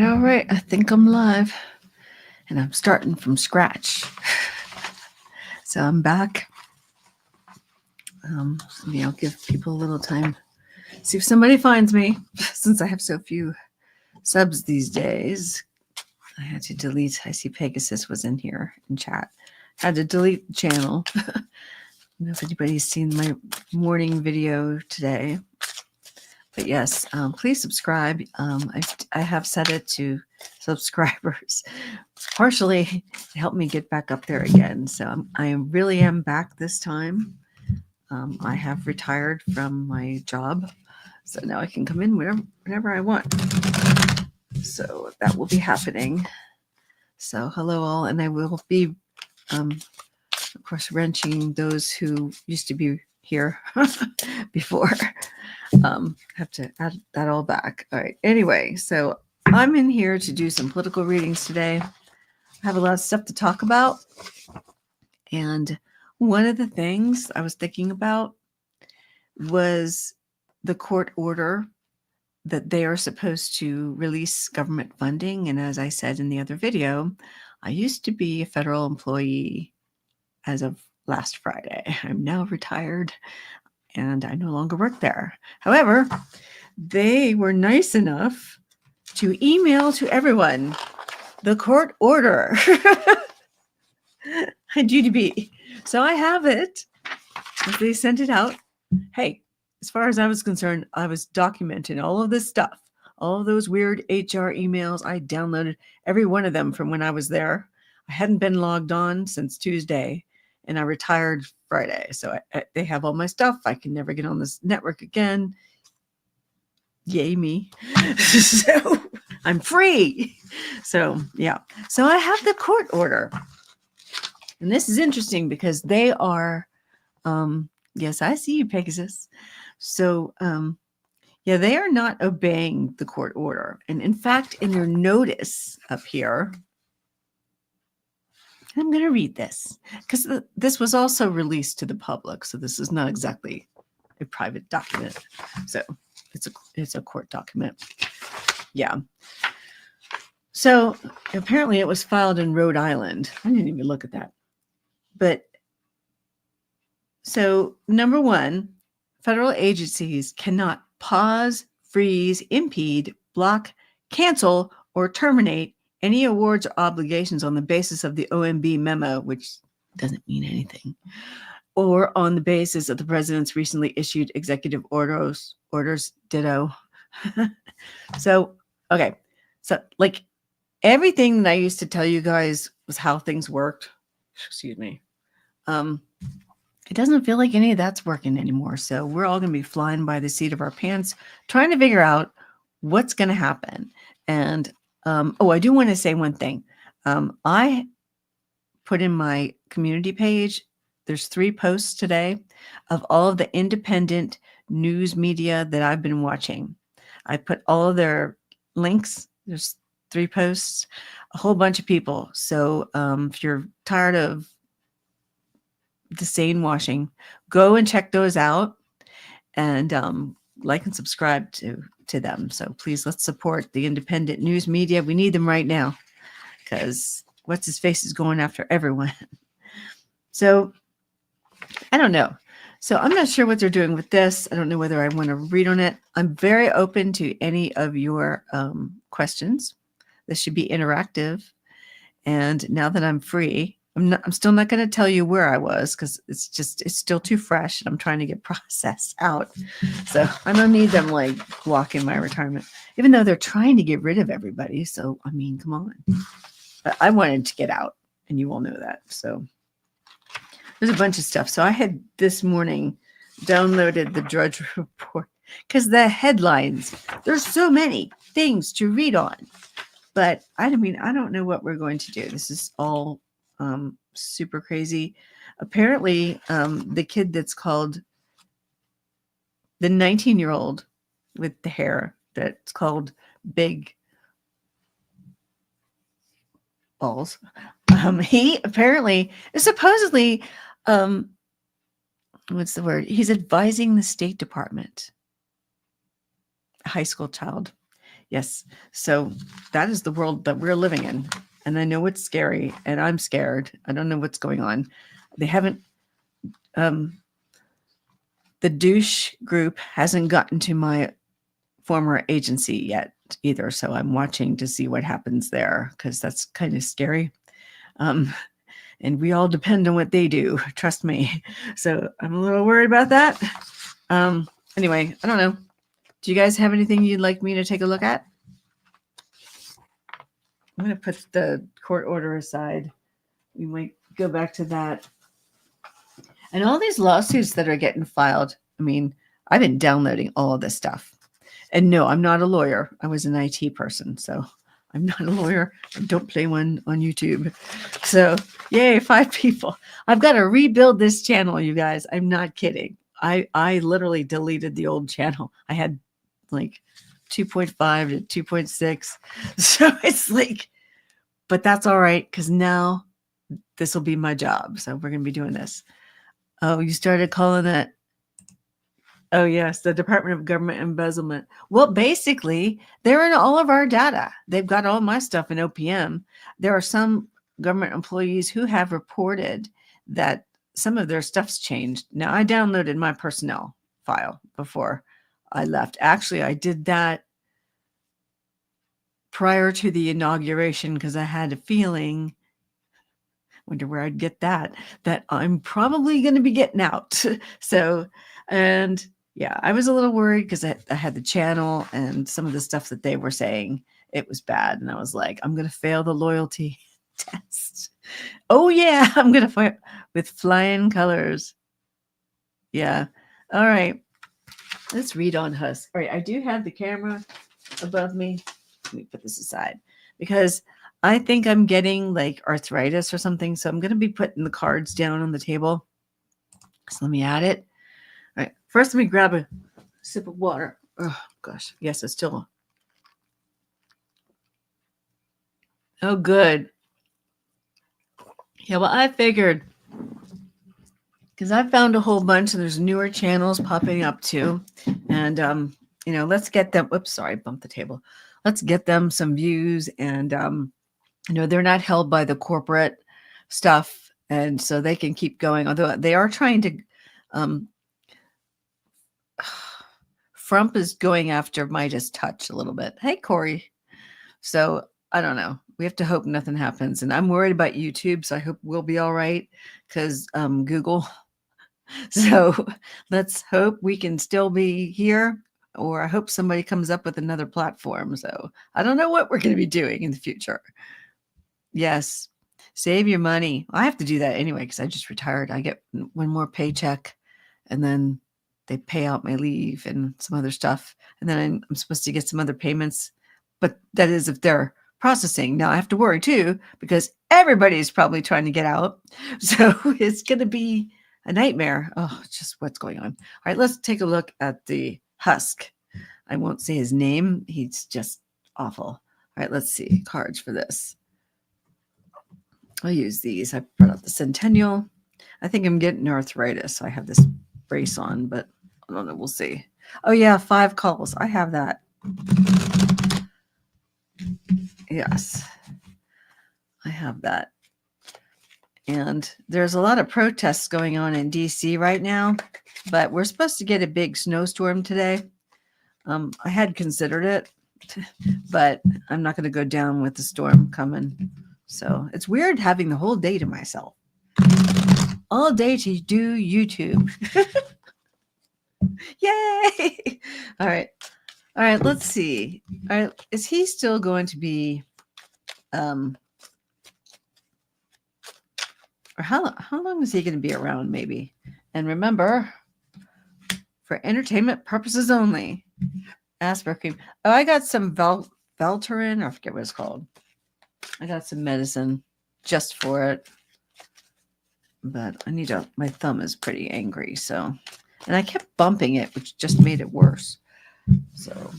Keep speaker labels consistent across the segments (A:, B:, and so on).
A: All right. I think I'm live and I'm starting from scratch. So I'm back. I'll give people a little time. See if somebody finds me since I have so few subs these days. I had to delete. I see Pegasus was in here in chat. Had to delete the channel. I don't know if anybody's seen my morning video today. But yes, please subscribe. I have set it to subscribers, partially to help me get back up there again. So I really am back this time. I have retired from my job, so now I can come in whenever I want. So that will be happening. So hello all, and I will be, of course, wrenching those who used to be here before. Have to add that all back. All right. Anyway, so I'm in here to do some political readings today. I have a lot of stuff to talk about. And one of the things I was thinking about was the court order that they are supposed to release government funding. And as I said in the other video, I used to be a federal employee as of last Friday. I'm now retired and I no longer work there. However, they were nice enough to email to everyone the court order. Due to be. So I have it. They sent it out. Hey, as far as I was concerned, I was documenting all of this stuff. All of those weird HR emails. I downloaded every one of them from when I was there. I hadn't been logged on since Tuesday, and I retired Friday. So they have all my stuff. I can never get on this network again. Yay me. So I'm free. So yeah. So I have the court order. And this is interesting because they are, yes, I see you, Pegasus. So yeah, they are not obeying the court order. And in fact, in their notice up here, I'm going to read this because this was also released to the public. So this is not exactly a private document. So it's a court document. Yeah. So apparently it was filed in Rhode Island. I didn't even look at that. But so number one, federal agencies cannot pause, freeze, impede, block, cancel, or terminate any awards or obligations on the basis of the OMB memo, which doesn't mean anything, or on the basis of the president's recently issued executive orders ditto. So, okay. So like everything that I used to tell you guys was how things worked. Excuse me. It doesn't feel like any of that's working anymore. So we're all going to be flying by the seat of our pants, trying to figure out what's going to happen. And, I do want to say one thing. I put in my community page, there's 3 posts today of all of the independent news media that I've been watching. I put all of their links. There's 3 posts, a whole bunch of people. So if you're tired of the sane washing, go and check those out and like and subscribe to them. So please, let's support the independent news media. We need them right now because what's his face is going after everyone. So I don't know. So I'm not sure what they're doing with this. I don't know whether I want to read on it. I'm very open to any of your questions. This should be interactive. And now that I'm free, I'm still not going to tell you where I was because it's still too fresh and I'm trying to get processed out. So I don't need them like blocking my retirement, even though they're trying to get rid of everybody. So, I mean, come on. But I wanted to get out and you all know that. So there's a bunch of stuff. So I had this morning downloaded the Drudge Report because the headlines, there's so many things to read on. But I don't know what we're going to do. This is all super crazy. Apparently, the kid that's called the 19-year-old with the hair that's called Big Balls. He apparently is supposedly, what's the word? He's advising the State Department, a high school child. Yes. So that is the world that we're living in. And I know it's scary and I'm scared. I don't know what's going on. They haven't, the douche group hasn't gotten to my former agency yet either. So I'm watching to see what happens there because that's kind of scary. And we all depend on what they do. Trust me. So I'm a little worried about that. Anyway, I don't know. Do you guys have anything you'd like me to take a look at? I'm going to put the court order aside. We might go back to that. And all these lawsuits that are getting filed, I mean, I've been downloading all of this stuff. And no, I'm not a lawyer. I was an IT person, so I'm not a lawyer. I don't play one on YouTube. So, yay, 5 people. I've got to rebuild this channel, you guys. I'm not kidding. I literally deleted the old channel. I had like 2.5 to 2.6. So it's like, but that's all right because now this will be my job. So we're going to be doing this. Oh, you started calling it. Oh, yes, the Department of Government Embezzlement. Well, basically, they're in all of our data. They've got all my stuff in OPM. There are some government employees who have reported that some of their stuff's changed. Now, I downloaded my personnel file before I left. Actually, I did that prior to the inauguration because I had a feeling, wonder where I'd get that I'm probably going to be getting out. So, and yeah, I was a little worried because I had the channel and some of the stuff that they were saying, it was bad. And I was like, I'm going to fail the loyalty test. Oh, yeah, I'm going to fight with flying colors. Yeah. All right. Let's read on Husk. All right. I do have the camera above me. Let me put this aside because I think I'm getting like arthritis or something. So I'm going to be putting the cards down on the table. So let me add it. All right. First, let me grab a sip of water. Oh, gosh. Yes, it's still. Oh, good. Yeah, well, I figured because I found a whole bunch and there's newer channels popping up too. And, let's get them. Oops, sorry, I bumped the table. Let's get them some views. And, they're not held by the corporate stuff. And so they can keep going. Although they are trying to, Frump is going after Midas Touch a little bit. Hey, Corey. So I don't know. We have to hope nothing happens. And I'm worried about YouTube. So I hope we'll be all right because Google. So let's hope we can still be here. Or I hope somebody comes up with another platform. So I don't know what we're going to be doing in the future. Yes. Save your money. I have to do that anyway because I just retired. I get one more paycheck and then they pay out my leave and some other stuff. And then I'm supposed to get some other payments. But that is if they're processing. Now I have to worry too because everybody's probably trying to get out. So it's going to be a nightmare. Oh, just what's going on. All right, let's take a look at the Husk. I won't say his name. He's just awful. All right, let's see. Cards for this. I'll use these. I brought out the Centennial. I think I'm getting arthritis. So I have this brace on, but I don't know. We'll see. Oh, yeah, 5 calls. I have that. Yes, I have that. And there's a lot of protests going on in DC right now, but we're supposed to get a big snowstorm today. I had considered it, but I'm not going to go down with the storm coming. So it's weird having the whole day to myself. All day to do YouTube. Yay! All right. All right, let's see. All right, is he still going to be or how long is he going to be around maybe? And remember, for entertainment purposes only. Aspartame. Oh, I got some Valterin, or I forget what it's called. I got some medicine just for it. But I need to, my thumb is pretty angry, so. And I kept bumping it, which just made it worse. So,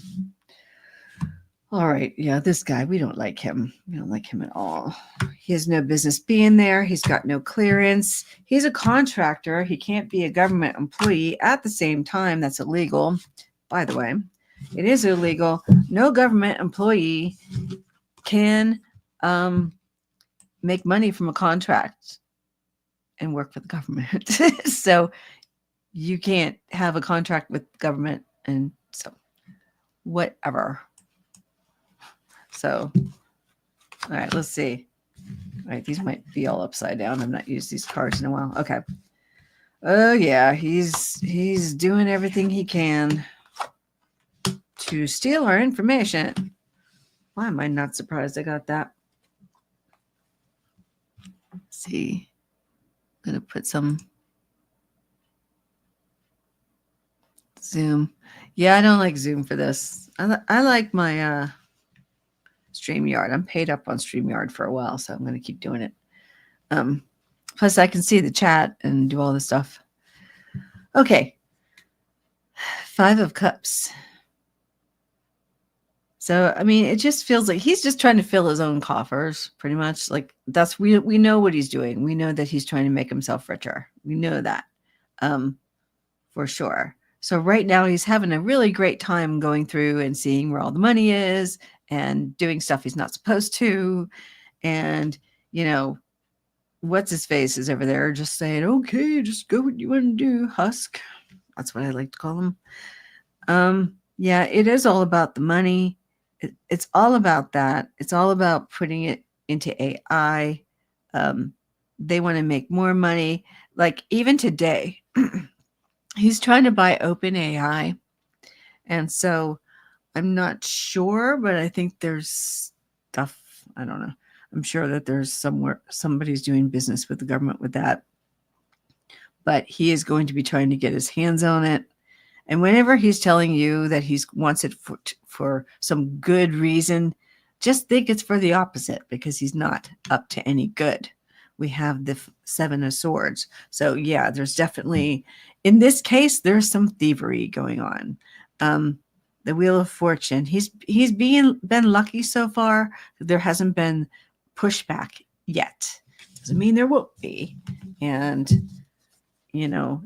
A: all right. Yeah, this guy, we don't like him. We don't like him at all. He has no business being there. He's got no clearance. He's a contractor. He can't be a government employee at the same time. That's illegal, by the way. It is illegal. No government employee can make money from a contract and work for the government. So you can't have a contract with government, and so whatever. So, all right, let's see. All right, these might be all upside down. I've not used these cards in a while. Okay. Oh yeah, he's doing everything he can to steal our information. Why am I not surprised I got that? Let's see. I'm gonna put some Zoom. Yeah, I don't like Zoom for this. I like my StreamYard. I'm paid up on StreamYard for a while, so I'm going to keep doing it. Plus, I can see the chat and do all this stuff. Okay. 5 of Cups. So, I mean, it just feels like he's just trying to fill his own coffers, pretty much. Like, that's we know what he's doing. We know that he's trying to make himself richer. We know that for sure. So right now he's having a really great time going through and seeing where all the money is and doing stuff he's not supposed to. And, you know, what's his face is over there just saying, okay, just go what you want to do, Husk. That's what I like to call him. Yeah, it is all about the money. It's all about that. It's all about putting it into AI. They want to make more money. Like even today, he's trying to buy OpenAI. And so I'm not sure, but I think there's stuff. I don't know. I'm sure that there's somebody's doing business with the government with that. But he is going to be trying to get his hands on it. And whenever he's telling you that he wants it for some good reason, just think it's for the opposite, because he's not up to any good. We have the 7 of Swords. So yeah, there's definitely, in this case, there's some thievery going on. The Wheel of Fortune. He's been lucky so far. There hasn't been pushback yet. Doesn't mean there won't be. And, you know,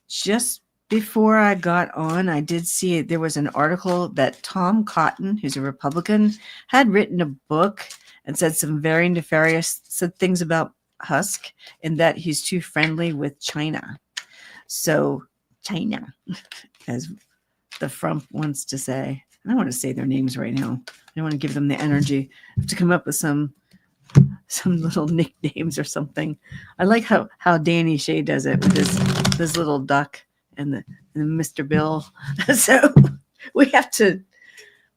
A: just before I got on, I did see there was an article that Tom Cotton, who's a Republican, had written a book and said some very nefarious things about Husk, and that he's too friendly with China. So China, as the Frump wants to say. I don't want to say their names right now. I don't want to give them the energy. I have to come up with some little nicknames or something. I like how Danny Shea does it with his little duck and the Mr. Bill. So we have to,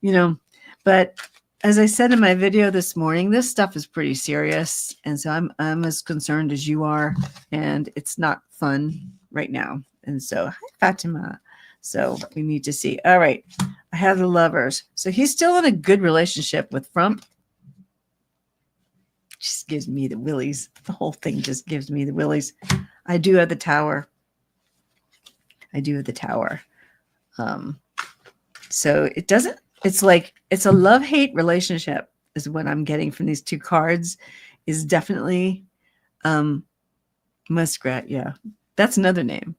A: you know, but as I said in my video this morning, this stuff is pretty serious. And so I'm as concerned as you are, and it's not fun right now. And so, hi, Fatima. So we need to see. All right. I have the Lovers. So he's still in a good relationship with Frump. Just gives me the willies. The whole thing just gives me the willies. I do have the Tower. So it doesn't, it's like, it's a love-hate relationship is what I'm getting from these 2 cards, is definitely Muskrat. Yeah, that's another name,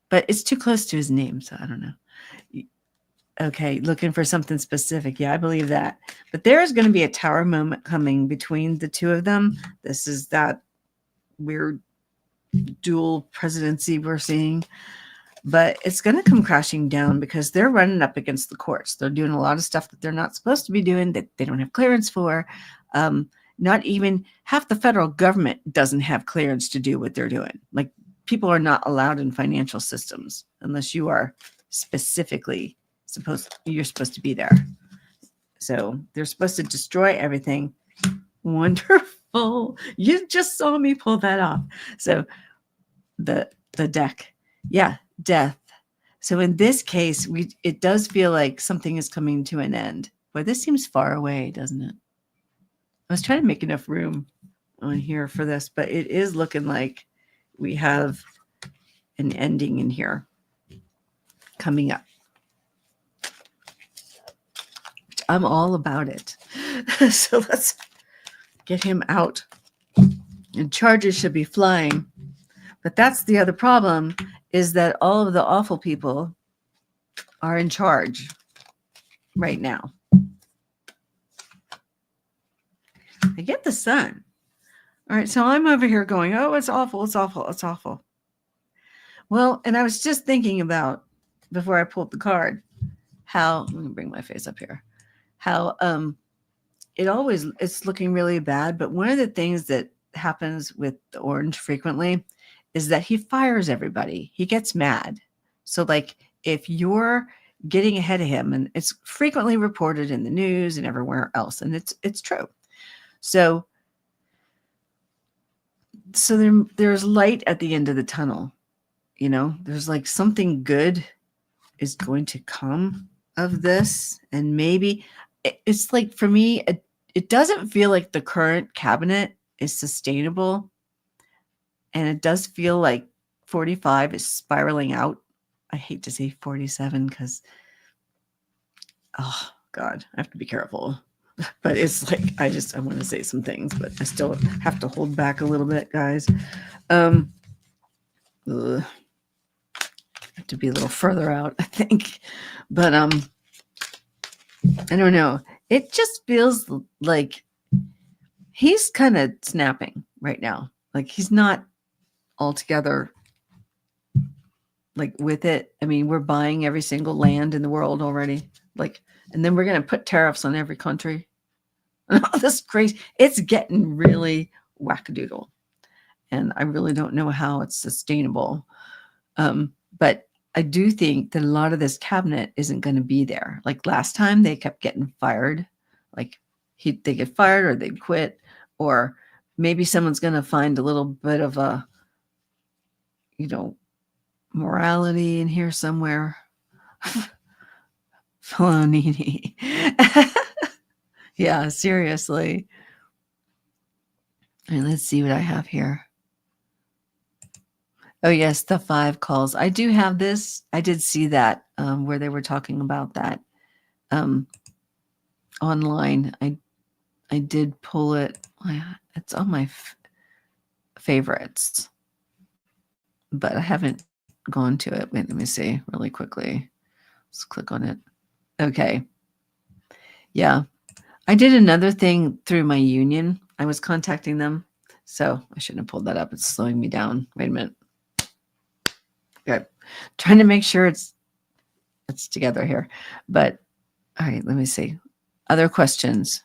A: but it's too close to his name, so I don't know. Okay, looking for something specific. Yeah, I believe that. But there is going to be a Tower moment coming between the 2 of them. This is that weird dual presidency we're seeing. But it's going to come crashing down because they're running up against the courts. They're doing a lot of stuff that they're not supposed to be doing, that they don't have clearance for. Not even half the federal government doesn't have clearance to do what they're doing. Like, people are not allowed in financial systems unless you are specifically you're supposed to be there. So they're supposed to destroy everything. Wonderful. You just saw me pull that off. So the deck. Yeah. Death. So in this case, it does feel like something is coming to an end. But this seems far away, doesn't it? I was trying to make enough room on here for this, but it is looking like we have an ending in here coming up. I'm all about it. So let's get him out. And charges should be flying. But that's the other problem, is that all of the awful people are in charge. right now. I get the sun. All right, so I'm over here going, oh, it's awful, it's awful, it's awful. Well, and I was just thinking about, before I pulled the card, how, let me bring my face up here, how it's looking really bad. But one of the things that happens with the orange frequently is that he fires everybody. He gets mad. So like if you're getting ahead of him, and it's frequently reported in the news and everywhere else, and it's true. So there's light at the end of the tunnel. You know, there's like something good is going to come of this. And maybe it's like, for me, it doesn't feel like the current cabinet is sustainable. And it does feel like 45 is spiraling out. I hate to say 47 because, oh God, I have to be careful. But it's like, I want to say some things, but I still have to hold back a little bit, guys. I have to be a little further out, I think. But I don't know. It just feels like he's kind of snapping right now. Like he's not altogether like with it. I mean, we're buying every single land in the world already. Like, and then we're going to put tariffs on every country. All this crazy. It's getting really wackadoodle. And I really don't know how it's sustainable. But I do think that a lot of this cabinet isn't going to be there. Like last time, they kept getting fired. Like they get fired or they'd quit, or maybe someone's going to find a little bit of a, morality in here somewhere. Felonini. Yeah, seriously. All right, let's see what I have here. Oh, yes, the 5 calls. I do have this. I did see that where they were talking about that online. I did pull it. It's on my favorites, but I haven't gone to it. Wait, let me see really quickly. Let's click on it. Okay. Yeah. I did another thing through my union. I was contacting them. So I shouldn't have pulled that up. It's slowing me down. Wait a minute. Okay. Trying to make sure it's together here. But all right, let me see. Other questions?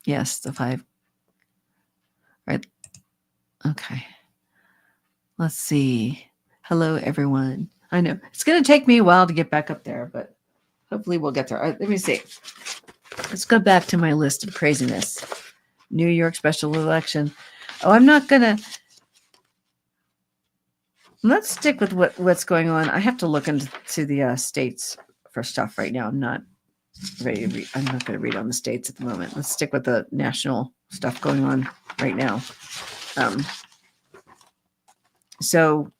A: Yes, the 5. All right. Okay. Let's see. Hello, everyone. I know it's going to take me a while to get back up there, but hopefully we'll get there. All right, let me see. Let's go back to my list of craziness. New York special election. Oh, I'm not going to. Let's stick with what's going on. I have to look into the states for stuff right now. I'm not ready to read. I'm not going to read on the states at the moment. Let's stick with the national stuff going on right now. So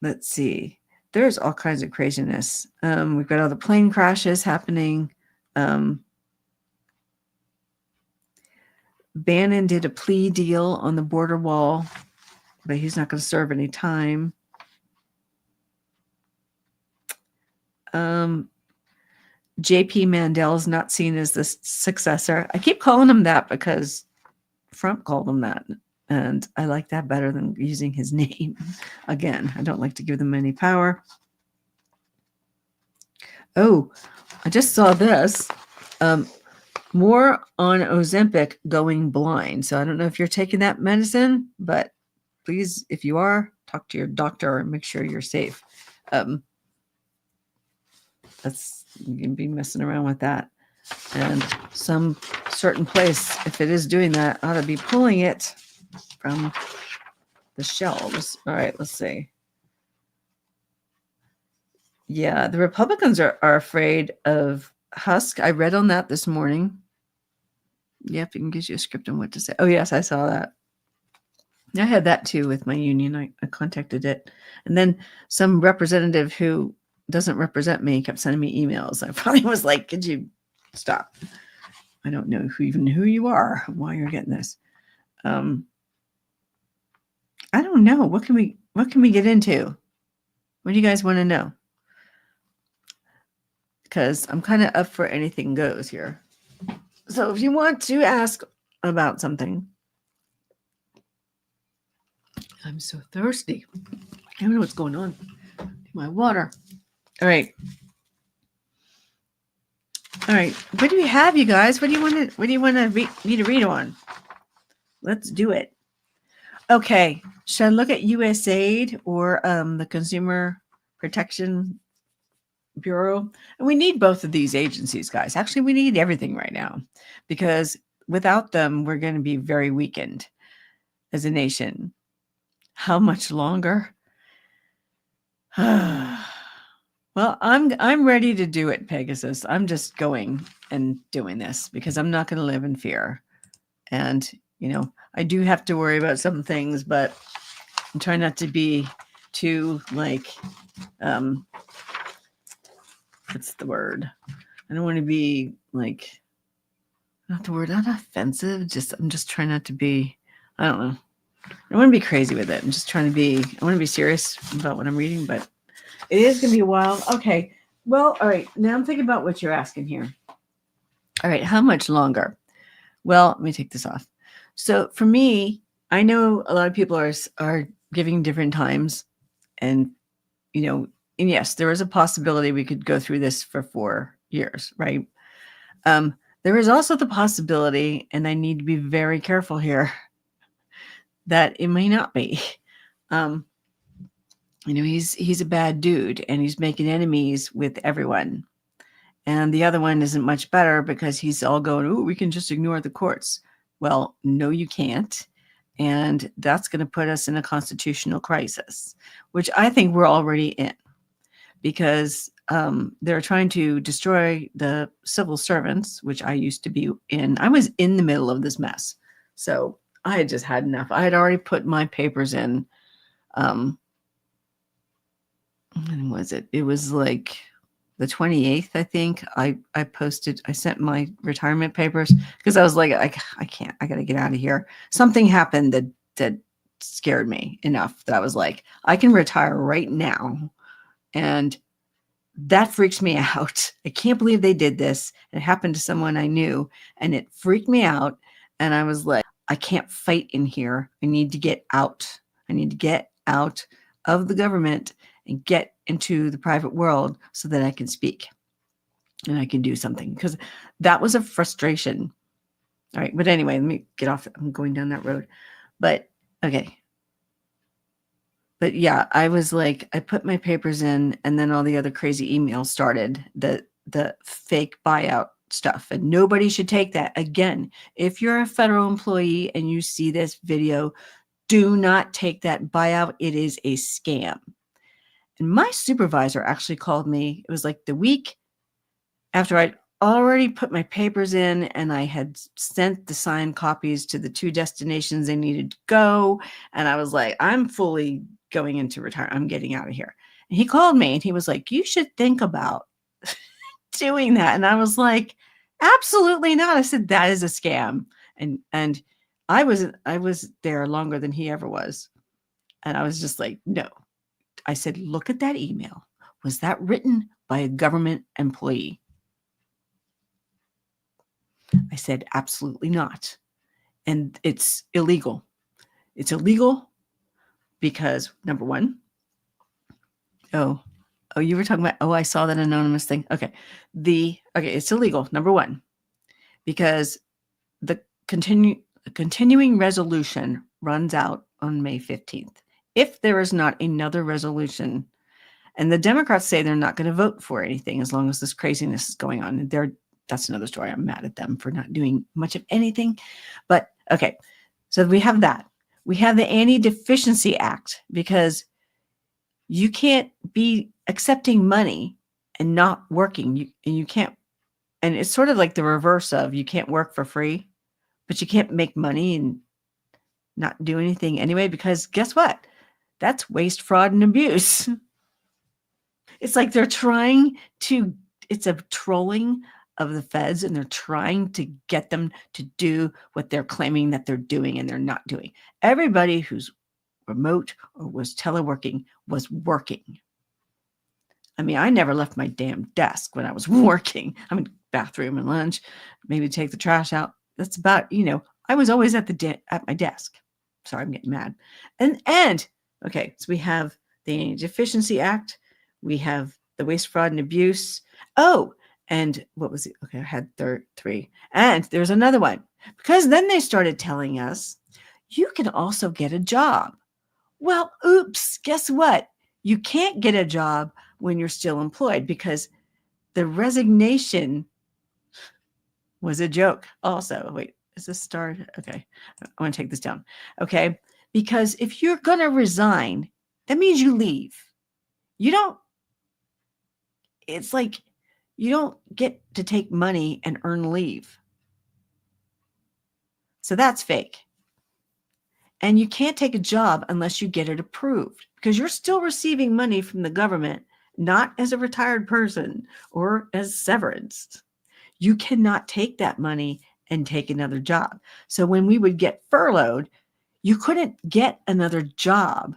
A: let's see. There's all kinds of craziness. We've got all the plane crashes happening. Bannon did a plea deal on the border wall, but he's not going to serve any time. JP Mandel's not seen as the successor. I keep calling him that because Trump called him that, and I like that better than using his name. Again, I don't like to give them any power. Oh, I just saw this. More on Ozempic going blind. So I don't know if you're taking that medicine, but please, if you are, talk to your doctor and make sure you're safe. You can be messing around with that. And some certain place, if it is doing that, ought to be pulling it from the shelves. All right, let's see. Yeah, the Republicans are afraid of Husk. I read on that this morning. Yep, it can give you a script on what to say. Oh, yes, I saw that. I had that too with my union. I contacted it. And then some representative who doesn't represent me kept sending me emails. I finally was like, could you stop? I don't know who you are, why you're getting this. I don't know. What can we get into? What do you guys want to know? because I'm kind of up for anything goes here. So if you want to ask about something, I'm so thirsty. I don't know what's going on. My water. All right. All right. What do you have, you guys? What do you want me to read on? Let's do it. Okay. Should I look at USAID or the Consumer Protection Bureau? And we need both of these agencies, guys. Actually, we need everything right now because without them, we're going to be very weakened as a nation. How much longer? Well, I'm ready to do it, Pegasus. I'm just going and doing this because I'm not going to live in fear. And, I do have to worry about some things, but I'm trying not to be too what's the word? I don't want to be not offensive. I'm just trying not to be, I don't know. I don't want to be crazy with it. I want to be serious about what I'm reading, but it is going to be a while. Okay. Well, all right. Now I'm thinking about what you're asking here. All right. How much longer? Well, let me take this off. So for me, I know a lot of people are giving different times and, and yes, there is a possibility we could go through this for 4 years, right? There is also the possibility, and I need to be very careful here, that it may not be. He's a bad dude and he's making enemies with everyone. And the other one isn't much better because he's all going, oh, we can just ignore the courts. Well, no, you can't. And that's going to put us in a constitutional crisis, which I think we're already in because they're trying to destroy the civil servants, which I used to be in. I was in the middle of this mess. So I had just had enough. I had already put my papers in. When was it? It was like the 28th, I think. I sent my retirement papers because I was like, I can't, I got to get out of here. Something happened that scared me enough that I was like, I can retire right now. And that freaks me out. I can't believe they did this. It happened to someone I knew and it freaked me out. And I was like, I can't fight in here. I need to get out. I need to get out of the government and get into the private world so that I can speak and I can do something, because that was a frustration. All right. But anyway, let me get off. I'm going down that road. But okay. But yeah, I was like, I put my papers in and then all the other crazy emails started, the fake buyout stuff, and nobody should take that. Again, if you're a federal employee and you see this video, do not take that buyout. It is a scam. And my supervisor actually called me. It was like the week after I'd already put my papers in and I had sent the signed copies to the 2 destinations they needed to go. And I was like, I'm fully going into retirement. I'm getting out of here. And he called me and he was like, you should think about doing that. And I was like, absolutely not. I said, that is a scam. And I was there longer than he ever was. And I was just like, no. I said, look at that email. Was that written by a government employee? I said, absolutely not. And it's illegal. It's illegal because, number one, you were talking about, I saw that anonymous thing. Okay. It's illegal, number one, because the continuing resolution runs out on May 15th. If there is not another resolution, and the Democrats say they're not going to vote for anything as long as this craziness is going on. That's another story. I'm mad at them for not doing much of anything. But okay, so we have that. We have the Anti-Deficiency Act, because you can't be accepting money and not working. You can't, and it's sort of like the reverse of you can't work for free, but you can't make money and not do anything anyway, because guess what? That's waste, fraud, and abuse. It's like it's a trolling of the feds, and they're trying to get them to do what they're claiming that they're doing and they're not doing. Everybody who's remote or was teleworking was working. I mean, I never left my damn desk when I was working. I mean, bathroom and lunch, maybe take the trash out. That's about, I was always at at my desk. Sorry, I'm getting mad. And okay, so we have the Energy Efficiency Act. We have the Waste, Fraud, and Abuse. Oh, and what was it? Okay, I had three. And there's another one. Because then they started telling us, you can also get a job. Well, oops, guess what? You can't get a job when you're still employed because the resignation was a joke. Also, wait, is this start? Okay, I want to take this down. Okay, because if you're going to resign, that means you leave. You don't, it's like you don't get to take money and earn leave. So that's fake. And you can't take a job unless you get it approved because you're still receiving money from the government, not as a retired person or as severance. You cannot take that money and take another job. So when we would get furloughed, you couldn't get another job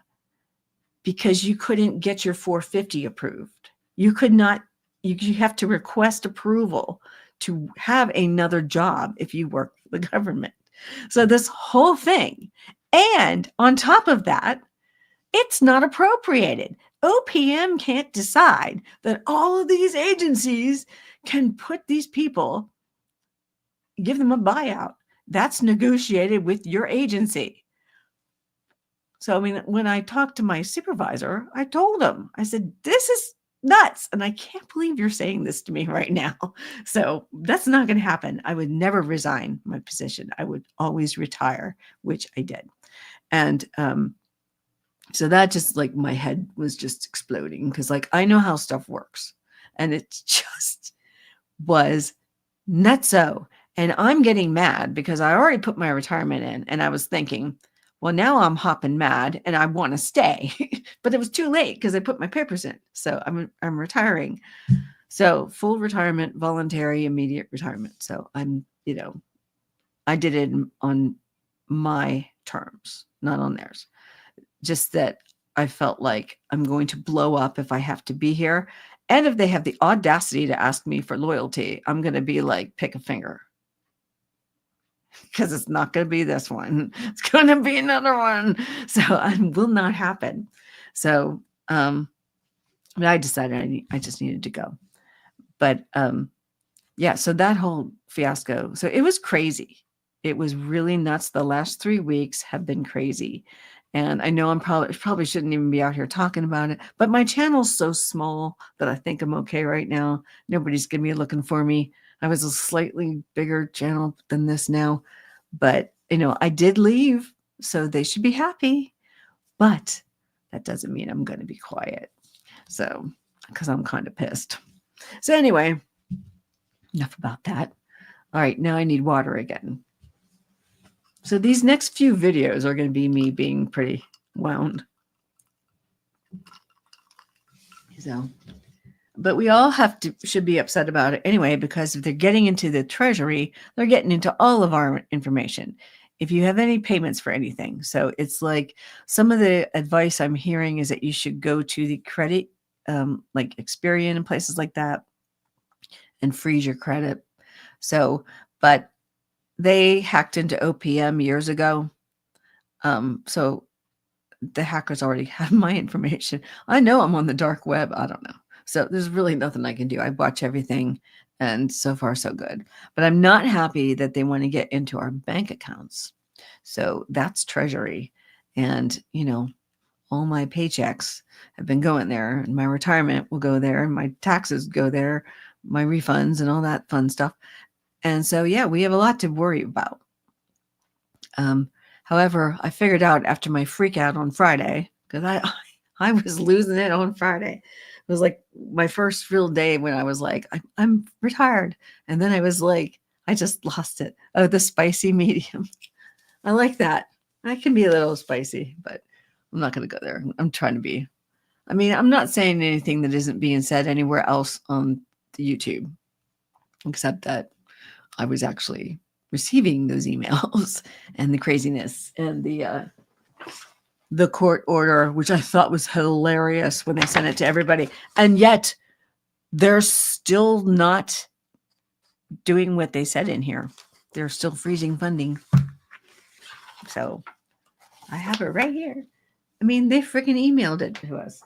A: because you couldn't get your 450 approved. You could not, you have to request approval to have another job if you work for the government. So this whole thing, and on top of that, it's not appropriated. OPM can't decide that all of these agencies can put these people, give them a buyout. That's negotiated with your agency. So, I mean, when I talked to my supervisor, I told him, I said, this is nuts. And I can't believe you're saying this to me right now. So that's not going to happen. I would never resign my position. I would always retire, which I did. And so that just like my head was just exploding because like I know how stuff works. And it just was nutso. And I'm getting mad because I already put my retirement in and I was thinking, well, now I'm hopping mad and I want to stay, but it was too late because I put my papers in. So I'm retiring. So full retirement, voluntary, immediate retirement. So I'm, I did it on my terms, not on theirs. Just that I felt like I'm going to blow up if I have to be here. And if they have the audacity to ask me for loyalty, I'm going to be like, pick a finger. Because it's not going to be this one. It's going to be another one. So it will not happen. So but I decided I just needed to go. But yeah, so that whole fiasco. So it was crazy. It was really nuts. The last 3 weeks have been crazy. And I know I'm probably shouldn't even be out here talking about it, but my channel's so small that I think I'm okay right now. Nobody's going to be looking for me. I was a slightly bigger channel than this now, but I did leave, so they should be happy, but that doesn't mean I'm going to be quiet. So, because I'm kind of pissed. So anyway, enough about that. All right, now I need water again. So these next few videos are going to be me being pretty wound. So, but we all should be upset about it anyway, because if they're getting into the treasury, they're getting into all of our information. If you have any payments for anything. So it's like some of the advice I'm hearing is that you should go to the credit, like Experian and places like that, and freeze your credit. So, but they hacked into OPM years ago. So the hackers already have my information. I know I'm on the dark web. I don't know. So there's really nothing I can do. I watch everything and so far so good. But I'm not happy that they want to get into our bank accounts. So that's Treasury. And, all my paychecks have been going there and my retirement will go there and my taxes go there, my refunds and all that fun stuff. And so, yeah, we have a lot to worry about. However, I figured out after my freak out on Friday, because I was losing it on Friday. It was like my first real day when I was like, I'm retired. And then I was like, I just lost it. Oh, the spicy medium. I like that. I can be a little spicy, but I'm not going to go there. I'm trying to be. I mean, I'm not saying anything that isn't being said anywhere else on the YouTube, except that I was actually receiving those emails and the craziness and the the court order, which I thought was hilarious when they sent it to everybody. And yet they're still not doing what they said in here. They're still freezing funding. So I have it right here. I mean, they freaking emailed it to us.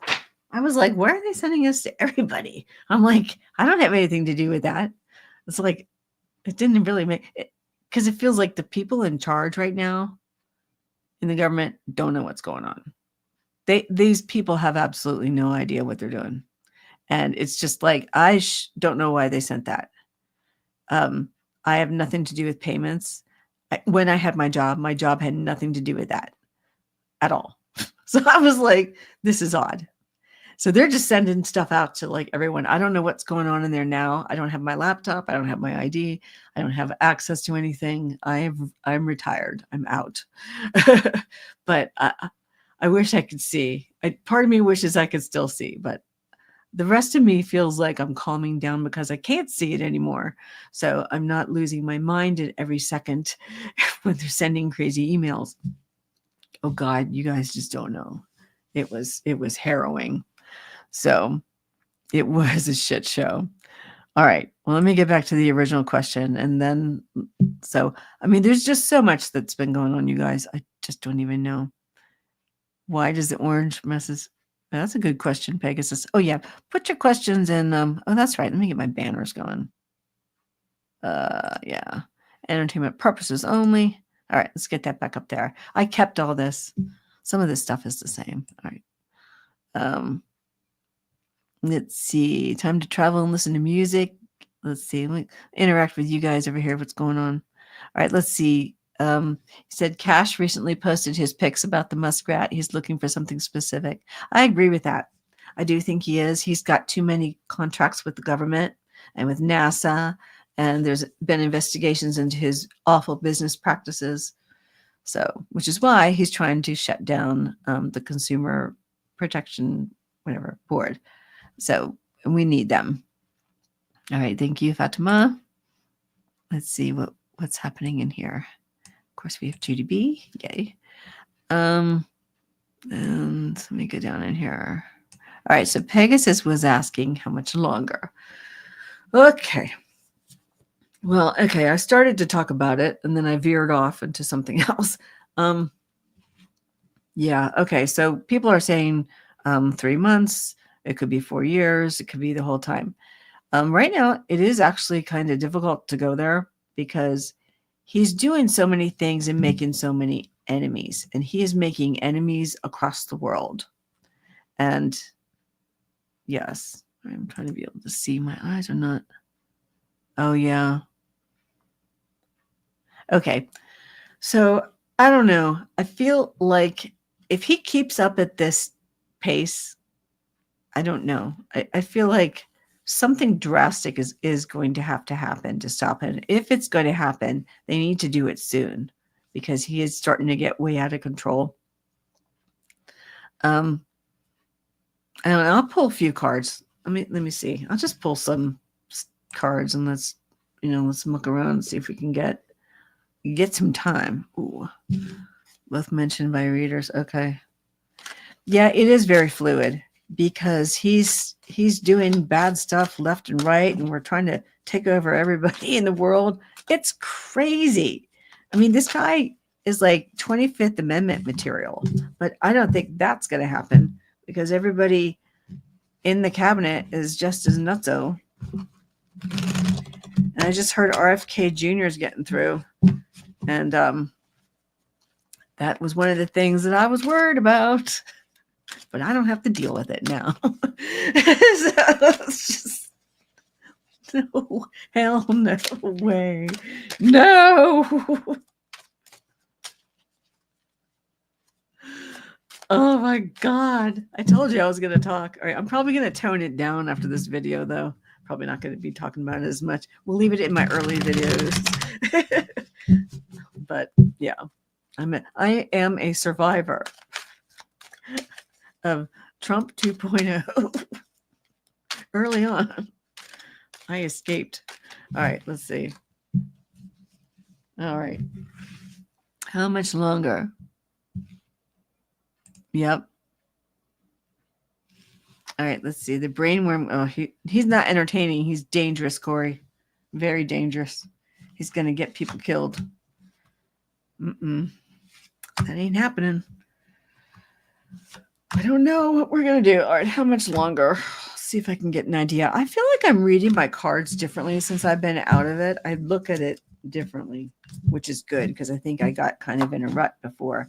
A: I was like, why are they sending us to everybody? I'm like, I don't have anything to do with that. It's like, it didn't really make it, because it feels like the people in charge right now in the government don't know what's going on. These people have absolutely no idea what they're doing. And it's just like, I don't know why they sent that. I have nothing to do with payments. When I had my job had nothing to do with that at all. So I was like, this is odd. So they're just sending stuff out to like everyone. I don't know what's going on in there now. I don't have my laptop. I don't have my ID. I don't have access to anything. I'm retired. I'm out. But I wish I could see. Part of me wishes I could still see, but the rest of me feels like I'm calming down because I can't see it anymore. So I'm not losing my mind at every second when they're sending crazy emails. Oh God, you guys just don't know. It was harrowing. So it was a shit show. All right. Well, let me get back to the original question. And then, so, I mean, there's just so much that's been going on, you guys. I just don't even know. Why does the orange messes? That's a good question, Pegasus. Oh, yeah. Put your questions in. Oh, that's right. Let me get my banners going. Yeah. Entertainment purposes only. All right. Let's get that back up there. I kept all this. Some of this stuff is the same. All right. Let's see. Time to travel and listen to music. Let's see. Let me interact with you guys over here. What's going on? All right. Let's see. He said Cash recently posted his pics about the muskrat. He's looking for something specific. I agree with that. I do think he is. He's got too many contracts with the government and with NASA, and there's been investigations into his awful business practices. So, which is why he's trying to shut down the Consumer Protection, whatever, board. So we need them. All right. Thank you, Fatima. Let's see what's happening in here. Of course, we have 2DB. Yay. And let me go down in here. All right. So Pegasus was asking how much longer. Okay. Well, okay. I started to talk about it and then I veered off into something else. Yeah. Okay. So people are saying 3 months. It could be 4 years. It could be the whole time. Right now, it is actually kind of difficult to go there because he's doing so many things and making so many enemies. And he is making enemies across the world. And yes, I'm trying to be able to see. My eyes are not. Oh, yeah. Okay. So I don't know. I feel like if he keeps up at this pace, I don't know. I feel like something drastic is going to happen to stop it. If it's going to happen, they need to do it soon because he is starting to get way out of control. And I'll pull a few cards. Let me see. I'll just pull some cards and let's look around and see if we can get some time. Ooh, both mentioned by readers. Okay. Yeah, it is very fluid. Because he's doing bad stuff left and right, and we're trying to take over everybody in the world. It's crazy. I mean, this guy is like 25th Amendment material, but I don't think that's going to happen because everybody in the cabinet is just as nutso. And I just heard RFK Jr. is getting through, and that was one of the things that I was worried about. But I don't have to deal with it now. So it's just, no, hell no way. No. Oh my God. I told you I was going to talk. All right. I'm probably going to tone it down after this video, though. Probably not going to be talking about it as much. We'll leave it in my early videos. But yeah, I am a survivor of Trump 2.0. Early on, I escaped. All right, let's see. All right. How much longer? Yep. All right, let's see. The brainworm. Oh, he's not entertaining. He's dangerous, Corey. Very dangerous. He's going to get people killed. That ain't happening. I don't know what we're going to do. All right, how much longer? Let's see if I can get an idea. I feel like I'm reading my cards differently since I've been out of it. I look at it differently, which is good because I think I got kind of in a rut before.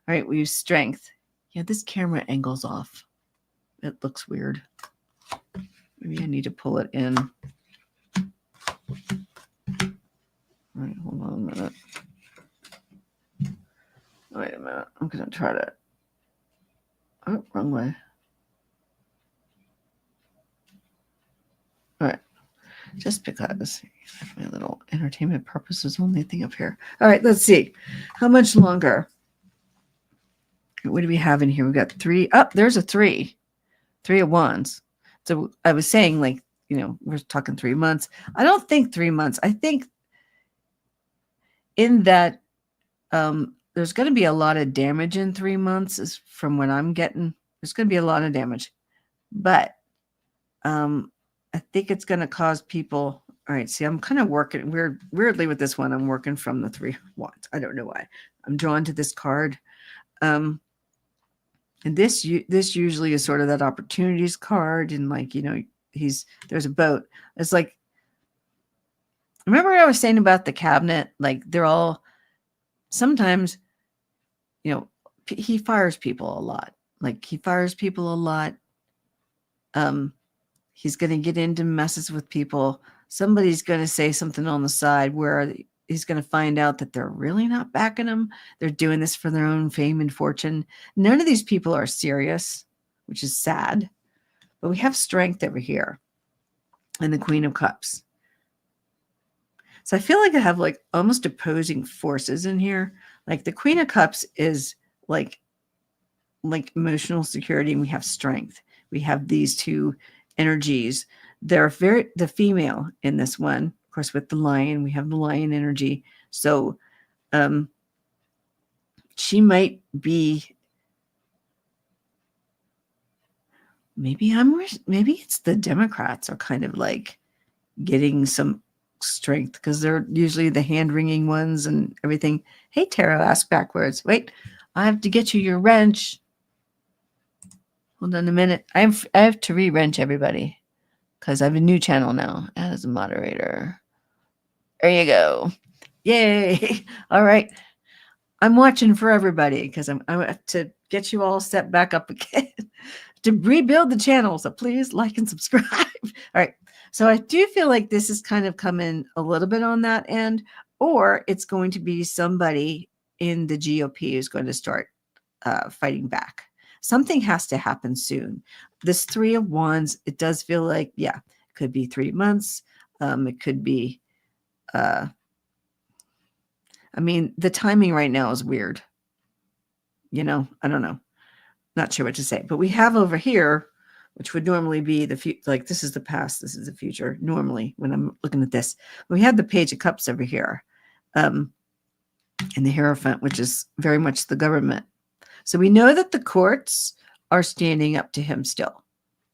A: All right, we use strength. Yeah, this camera angle's off. It looks weird. Maybe I need to pull it in. All right, hold on a minute. Wait a minute. I'm going to try to. Oh, wrong way. All right. Just because my little entertainment purposes only thing up here. All right, let's see. How much longer? What do we have in here? We've got 3. Oh, there's a 3. 3 of Wands. So I was saying, like, we're talking 3 months. I don't think 3 months. I think in that there's going to be a lot of damage in 3 months is from what I'm getting. There's going to be a lot of damage. But I think it's going to cause people. All right, see, I'm kind of working weirdly with this one. I'm working from the 3 of Wands. I don't know why. I'm drawn to this card. And this usually is sort of that opportunities card. And like, there's a boat. It's like, remember what I was saying about the cabinet? Like they're all, sometimes, he fires people a lot. Like he fires people a lot. He's going to get into messes with people. Somebody's going to say something on the side where he's going to find out that they're really not backing him. They're doing this for their own fame and fortune. None of these people are serious, which is sad. But we have strength over here and the Queen of Cups. So I feel like I have like almost opposing forces in here. Like the Queen of Cups is like emotional security, and we have strength. We have these two energies. They're the female in this one, of course, with the lion, we have the lion energy. So she might be, maybe it's the Democrats are kind of like getting some strength because they're usually the hand-wringing ones and everything. Hey, Tarot, ask backwards. Wait, I have to get you your wrench. Hold on a minute. I have to re-wrench everybody because I have a new channel now as a moderator. There you go. Yay. All right. I'm watching for everybody because I have to get you all set back up again to rebuild the channel. So please like and subscribe. All right. So I do feel like this is kind of coming a little bit on that end, or it's going to be somebody in the GOP who's going to start fighting back. Something has to happen soon. This 3 of Wands, it does feel like, yeah, it could be 3 months. It could be, I mean, the timing right now is weird. I don't know. Not sure what to say. But we have over here, which would normally be the future. Like this is the past, this is the future. Normally, when I'm looking at this, we have the Page of Cups over here, and the Hierophant, which is very much the government. So we know that the courts are standing up to him still,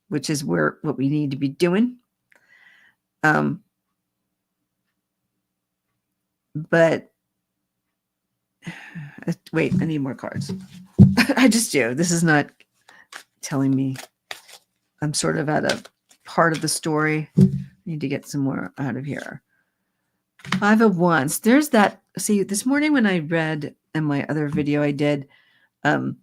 A: which is what we need to be doing. But wait, I need more cards. I just do. This is not telling me. I'm sort of at a part of the story. I need to get some more out of here. 5 of Wands. There's that. See, this morning when I read in my other video I did, I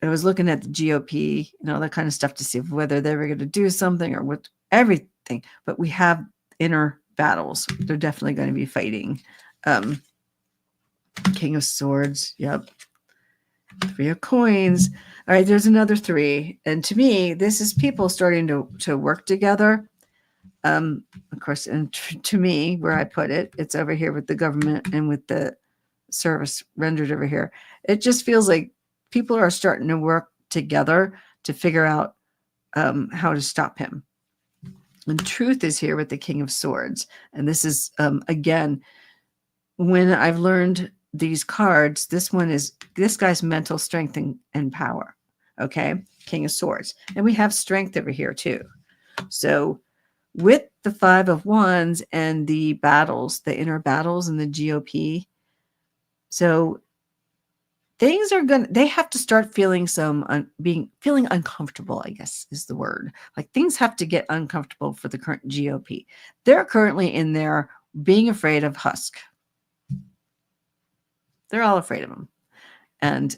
A: was looking at the GOP and all that kind of stuff to see whether they were going to do something or what, everything. But we have inner battles. They're definitely going to be fighting. King of Swords. Yep. 3 of Coins. All right, there's another 3. And to me, this is people starting to work together. Of course, and to me, where I put it, it's over here with the government and with the service rendered over here. It just feels like people are starting to work together to figure out how to stop him. And truth is here with the King of Swords. And this is, again, when I've learned these cards, this guy's mental strength and power. Okay. King of Swords. And we have strength over here too. So with the 5 of Wands and the battles, the inner battles and the GOP, so things are they have to start feeling feeling uncomfortable, I guess is the word. Like things have to get uncomfortable for the current GOP. They're currently in there being afraid of Husk. They're all afraid of him. And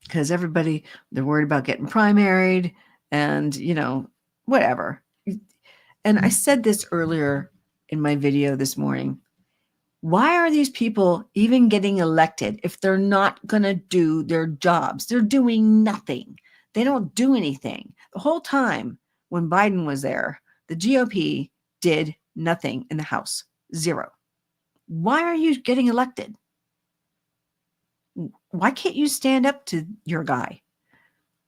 A: because everybody, they're worried about getting primaried and, whatever. And I said this earlier in my video this morning. Why are these people even getting elected if they're not going to do their jobs? They're doing nothing. They don't do anything. The whole time when Biden was there, the GOP did nothing in the House. Zero. Why are you getting elected? Why can't you stand up to your guy?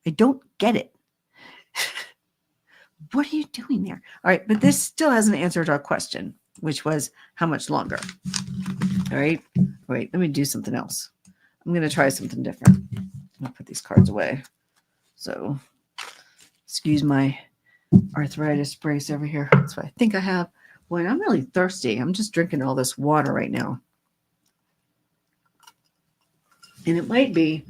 A: I don't get it. What are you doing there? All right, but this still hasn't answered our question, which was how much longer? All right, wait, let me do something else. I'm going to try something different. I'm going to put these cards away. So, excuse my arthritis brace over here. That's what I think I have. Boy, I'm really thirsty. I'm just drinking all this water right now. And it might be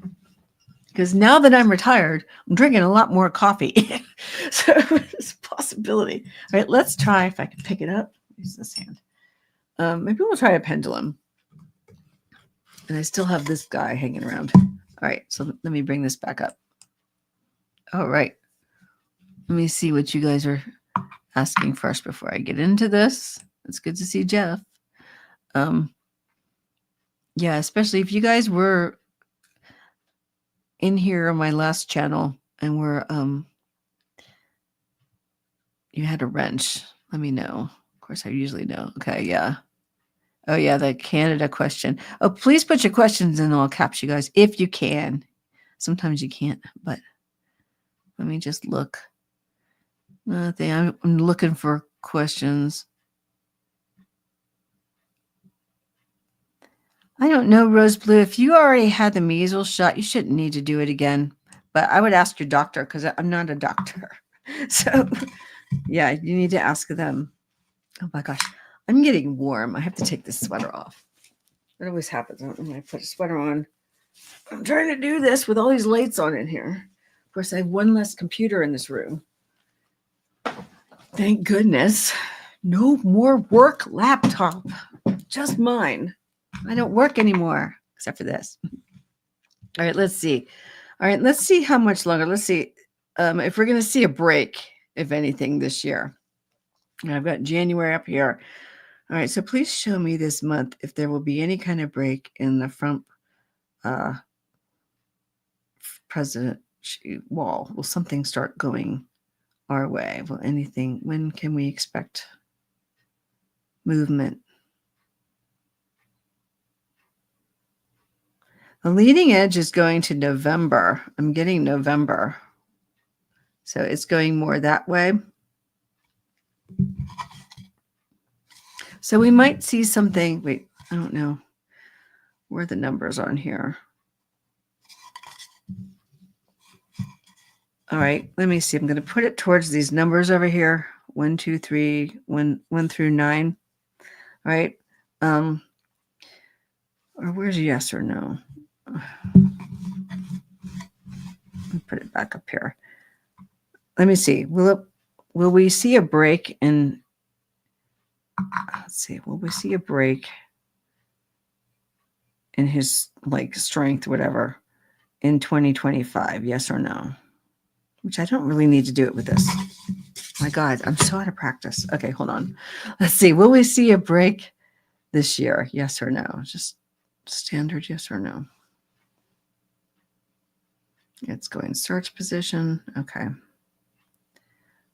A: because now that I'm retired, I'm drinking a lot more coffee. So it's a possibility. All right, let's try if I can pick it up. Use this hand. Maybe we'll try a pendulum. And I still have this guy hanging around. All right, so let me bring this back up. All right. Let me see what you guys are asking first before I get into this. It's good to see Jeff. Yeah, especially if you guys were in here on my last channel and were you had a wrench, let me know. Of course I usually know. Okay, yeah. Oh yeah, the Canada question. Oh, please put your questions in all caps, you guys, if you can. Sometimes you can't, but let me just look. Nothing. I'm looking for questions. I don't know, Rose Blue. If you already had the measles shot, you shouldn't need to do it again. But I would ask your doctor because I'm not a doctor. So, yeah, you need to ask them. Oh my gosh, I'm getting warm. I have to take this sweater off. That always happens when I put a sweater on. I'm trying to do this with all these lights on in here. Of course, I have one less computer in this room. Thank goodness. No more work laptop. Just mine. I don't work anymore, except for this. All right, let's see. All right, let's see how much longer. Let's see if we're going to see a break, if anything, this year. And I've got January up here. All right, so please show me this month if there will be any kind of break in the front president wall. Will something start going our way? Will anything? When can we expect movement? The leading edge is going to November. I'm getting November. So it's going more that way. So we might see something. Wait, I don't know where the numbers on here. All right, let me see. I'm going to put it towards these numbers over here. 1, 2, 3, 1 through 9. All right. Or where's yes or no? Let me put it back up here. Let me see. Will we see a break in? Let's see. Will we see a break in his strength, whatever, in 2025? Yes or no? Which I don't really need to do it with this. My God, I'm so out of practice. Okay, hold on. Let's see. Will we see a break this year? Yes or no? Just standard yes or no. It's going search position. Okay.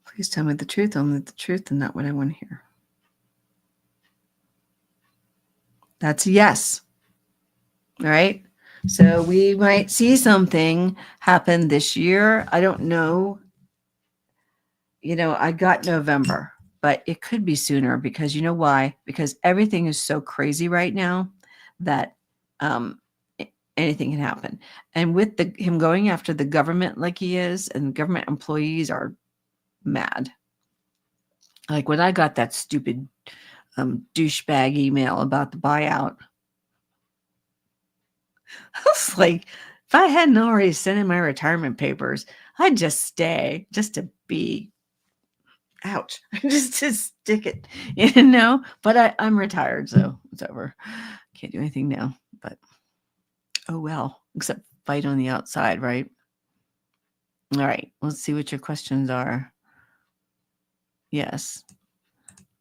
A: Please tell me the truth, only the truth, and not what I want to hear. That's a yes. All right. So we might see something happen this year. I don't know. I got November. but it could be sooner because you know why? Because everything is so crazy right now that anything can happen. And with him going after the government like he is, and government employees are mad. Like when I got that stupid douchebag email about the buyout, I was like, if I hadn't already sent in my retirement papers, I'd just stay just to be ouch, just to stick it, but I'm retired, so it's over. Can't do anything now, but oh well, except fight on the outside, right? All right, let's see what your questions are. Yes.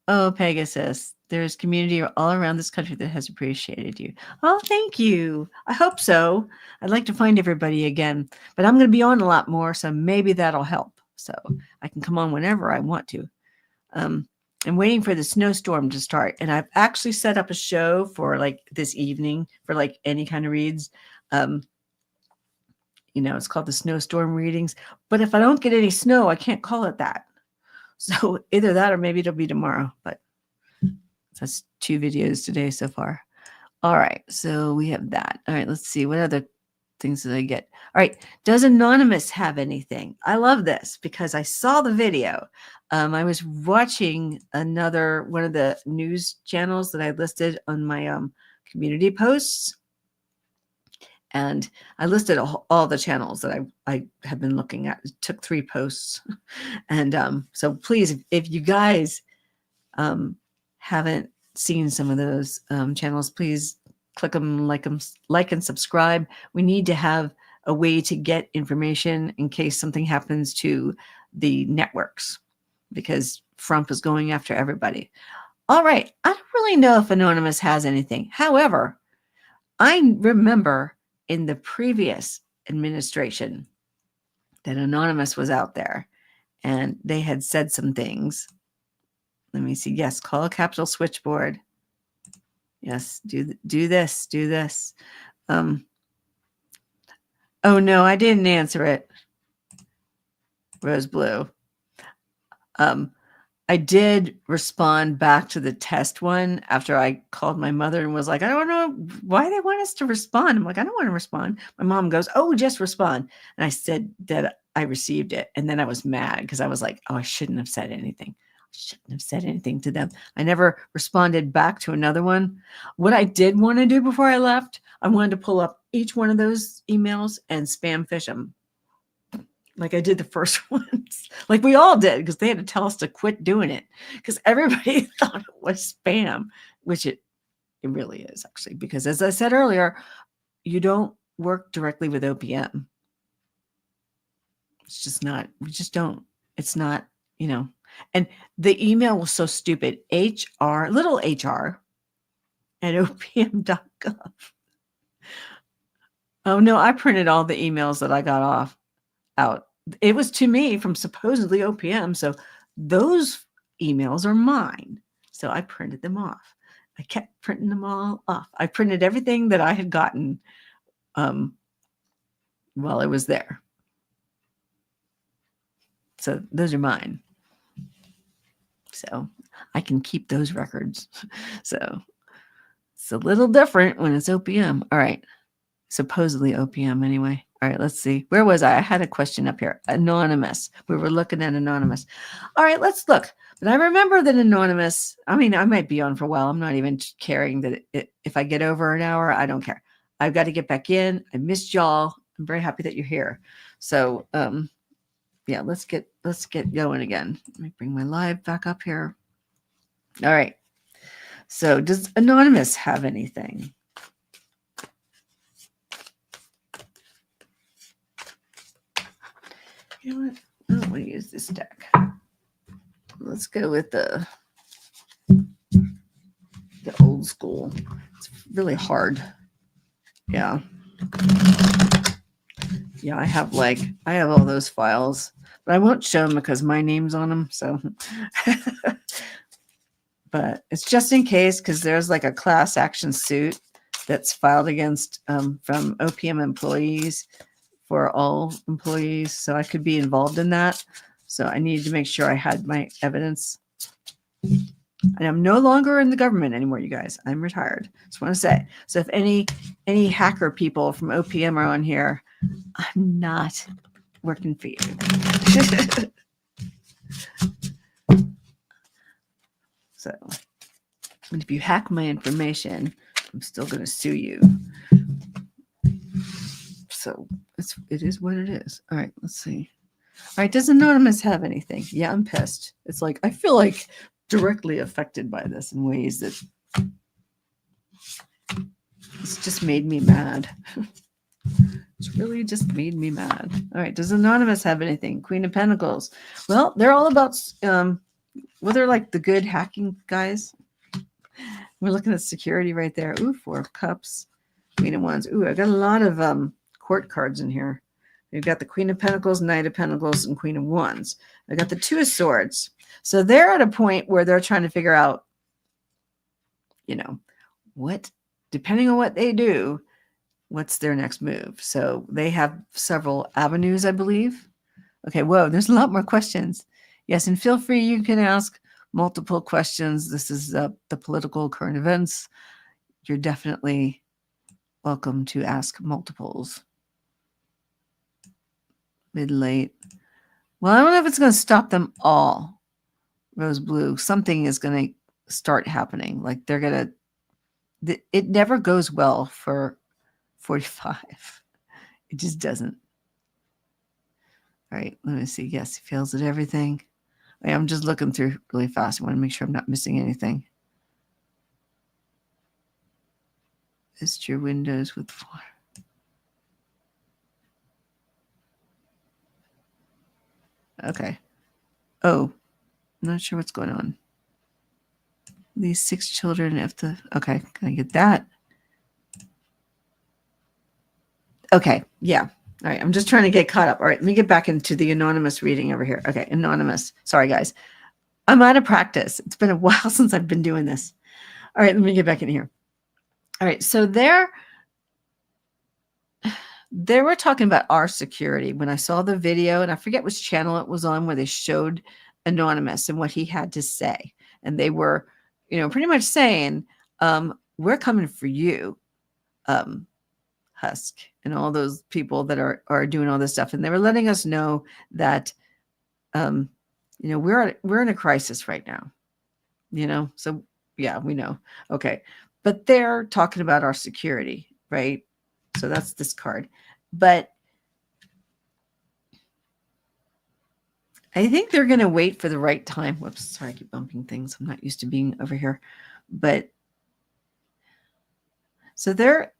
A: Oh, Pegasus, there's community all around this country that has appreciated you. Oh, thank you. I hope so. I'd like to find everybody again, but I'm going to be on a lot more, so maybe that'll help. So I can come on whenever I want to. I'm waiting for the snowstorm to start, and I've actually set up a show for like this evening for like any kind of reads. It's called the snowstorm readings, but if I don't get any snow, I can't call it that. So either that or maybe it'll be tomorrow, but that's 2 videos today so far. All right, so we have that. All right, let's see. What other things did I get? All right, does Anonymous have anything? I love this because I saw the video. I was watching one of the news channels that I listed on my community posts. And I listed all the channels that I have been looking at. It took 3 posts. And so please, if you guys haven't seen some of those channels, please click them, like and subscribe. We need to have a way to get information in case something happens to the networks, because Trump is going after everybody. All right. I don't really know if Anonymous has anything. However, I remember in the previous administration that Anonymous was out there and they had said some things. Let me see. Yes, call a capital switchboard. Yes, do this. Oh no, I didn't answer it. Rose Blue. I did respond back to the test one after I called my mother and was like, I don't know why they want us to respond. I'm like, I don't want to respond. My mom goes, oh, just respond. And I said that I received it. And then I was mad because I was like, oh, I shouldn't have said anything. I shouldn't have said anything to them. I never responded back to another one. What I did want to do before I left, I wanted to pull up each one of those emails and spam fish them. Like I did the first ones, like we all did, because they had to tell us to quit doing it because everybody thought it was spam, which it really is actually, because as I said earlier, you don't work directly with OPM. It's just not, we just don't, it's not, and the email was so stupid, little HR at opm.gov. Oh no, I printed all the emails that I got out. It was to me from supposedly OPM. So those emails are mine. So I printed them off. I kept printing them all off. I printed everything that I had gotten while I was there. So those are mine. So I can keep those records. So it's a little different when it's OPM. All right. Supposedly OPM anyway. All right, let's see. Where was I? I had a question up here. Anonymous. We were looking at Anonymous. All right, let's look. But I remember that Anonymous, I might be on for a while. I'm not even caring that if I get over an hour, I don't care. I've got to get back in. I missed y'all. I'm very happy that you're here. So, yeah, let's get going again. Let me bring my live back up here. All right. So does Anonymous have anything? You know what? I don't want to use this deck. Let's go with the old school. It's really hard. Yeah. Yeah, I have all those files, but I won't show them because my name's on them. So, but it's just in case, because there's like a class action suit that's filed against from OPM employees for all employees. So I could be involved in that. So I needed to make sure I had my evidence. And I'm no longer in the government anymore, you guys. I'm retired. Just want to say. So if any hacker people from OPM are on here, I'm not working for you. So, and if you hack my information, I'm still going to sue you. So it is what it is. All right, let's see. All right, does Anonymous have anything? Yeah, I'm pissed. It's like I feel like directly affected by this in ways that it's just made me mad. It's really just made me mad. All right, does Anonymous have anything? Queen of Pentacles. Well, they're all about they're like the good hacking guys. We're looking at security right there. Ooh, 4 of Cups. Queen of Wands. Ooh, I got a lot of court cards in here. We've got the Queen of Pentacles, Knight of Pentacles, and Queen of Wands. I got the 2 of Swords. So they're at a point where they're trying to figure out, what, depending on what they do, what's their next move. So they have several avenues, I believe. Okay, whoa, there's a lot more questions. Yes, and feel free, you can ask multiple questions. This is the political current events. You're definitely welcome to ask multiples. Mid-late. Well, I don't know if it's going to stop them all. Rose blue. Something is going to start happening. Like they're going to, it never goes well for 45. It just doesn't. All right, let me see. Yes, he fails at everything. I'm just looking through really fast. I want to make sure I'm not missing anything. Missed your windows with 4. Okay. Oh, I'm not sure what's going on. These 6 children have to. Okay, can I get that? Okay, yeah. All right, I'm just trying to get caught up. All right, let me get back into the Anonymous reading over here. Okay, Anonymous. Sorry, guys. I'm out of practice. It's been a while since I've been doing this. All right, let me get back in here. All right, so they were talking about our security when I saw the video, and I forget which channel it was on, where they showed Anonymous and what he had to say. And they were, pretty much saying, we're coming for you, Husk, and all those people that are doing all this stuff. And they were letting us know that, we're in a crisis right now, so yeah, we know. Okay. But they're talking about our security, right? So that's this card. But I think they're going to wait for the right time. Whoops, sorry, I keep bumping things. I'm not used to being over here. But so they're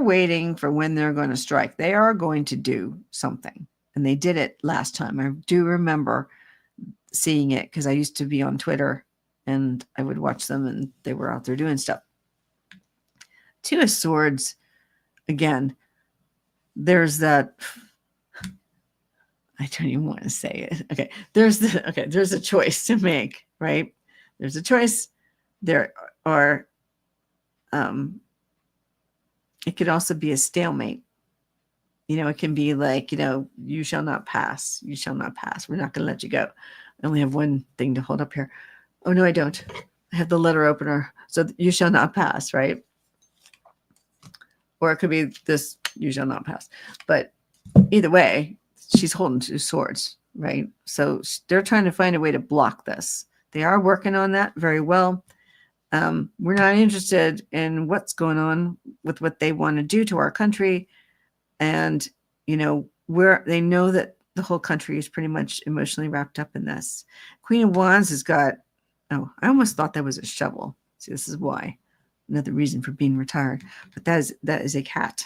A: waiting for when they're going to strike. They are going to do something. And they did it last time. I do remember seeing it because I used to be on Twitter and I would watch them and they were out there doing stuff. 2 of Swords, again, there's that. I don't even want to say it. Okay. There's a choice to make, right? There's a choice. There are, it could also be a stalemate. It can be like, you shall not pass. You shall not pass. We're not going to let you go. I only have one thing to hold up here. Oh, no, I don't. I have the letter opener. So you shall not pass, right? Or it could be this, you shall not pass. But either way, she's holding 2 swords, right? So they're trying to find a way to block this. They are working on that very well. We're not interested in what's going on with what they want to do to our country. And, they know that the whole country is pretty much emotionally wrapped up in this. Queen of Wands has got, I almost thought that was a shovel. See, this is why. Another reason for being retired. But that is a cat.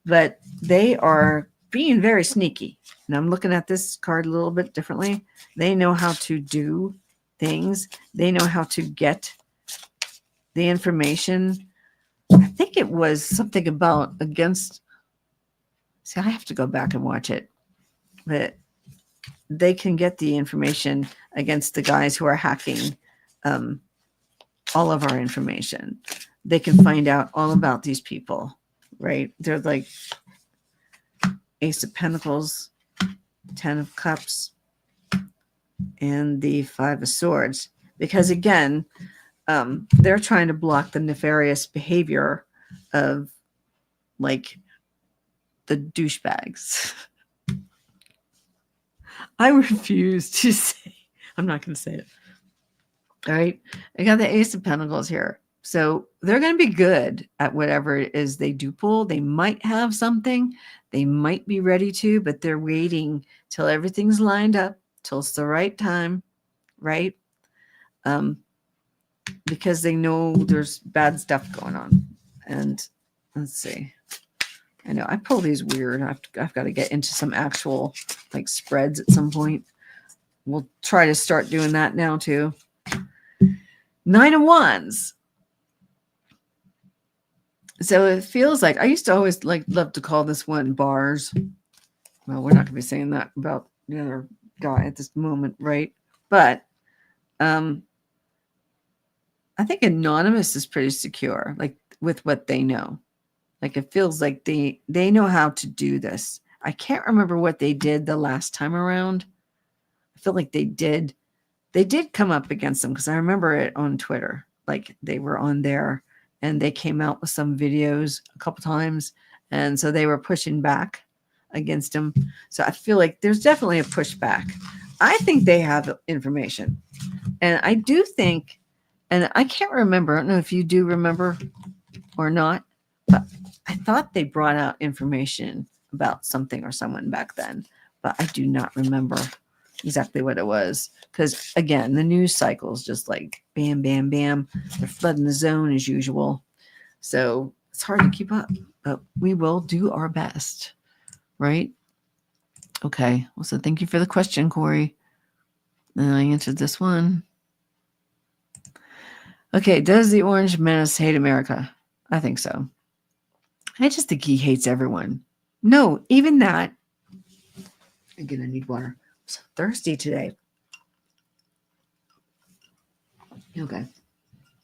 A: But they are being very sneaky. And I'm looking at this card a little bit differently. They know how to do things. They know how to get the information. I think it was something about against. See, I have to go back and watch it. But they can get the information against the guys who are hacking all of our information. They can find out all about these people, right? They're like Ace of Pentacles, 10 of Cups, and the 5 of Swords. because again, they're trying to block the nefarious behavior of like the douchebags. I refuse to say. I'm not going to say it. All right. I got the Ace of Pentacles here. So they're going to be good at whatever it is they do pull. They might have something. They might be ready to, but they're waiting till everything's lined up, till it's the right time, right? Because they know there's bad stuff going on. And let's see. I know I pull these weird. I've got to get into some actual like spreads at some point. We'll try to start doing that now too. 9 of Wands. So it feels like I used to always love to call this one bars. Well, we're not going to be saying that about the other guy at this moment, right? But I think Anonymous is pretty secure, like with what they know. Like it feels like they know how to do this. I can't remember what they did the last time around. I feel like they did come up against them because I remember it on Twitter. Like they were on there and they came out with some videos a couple times. And so they were pushing back against them. So I feel like there's definitely a pushback. I think they have information. And I do think, and I can't remember, I don't know if you do remember or not, but I thought they brought out information about something or someone back then, but I do not remember exactly what it was. Because again, the news cycle is just like bam, bam, bam. They're flooding the zone as usual. So it's hard to keep up, but we will do our best, right? Okay. Well, so thank you for the question, Corey. And I answered this one. Okay. Does the Orange Menace hate America? I think so. I just think he hates everyone. No, even that. Again, I need water. I'm so thirsty today. Okay.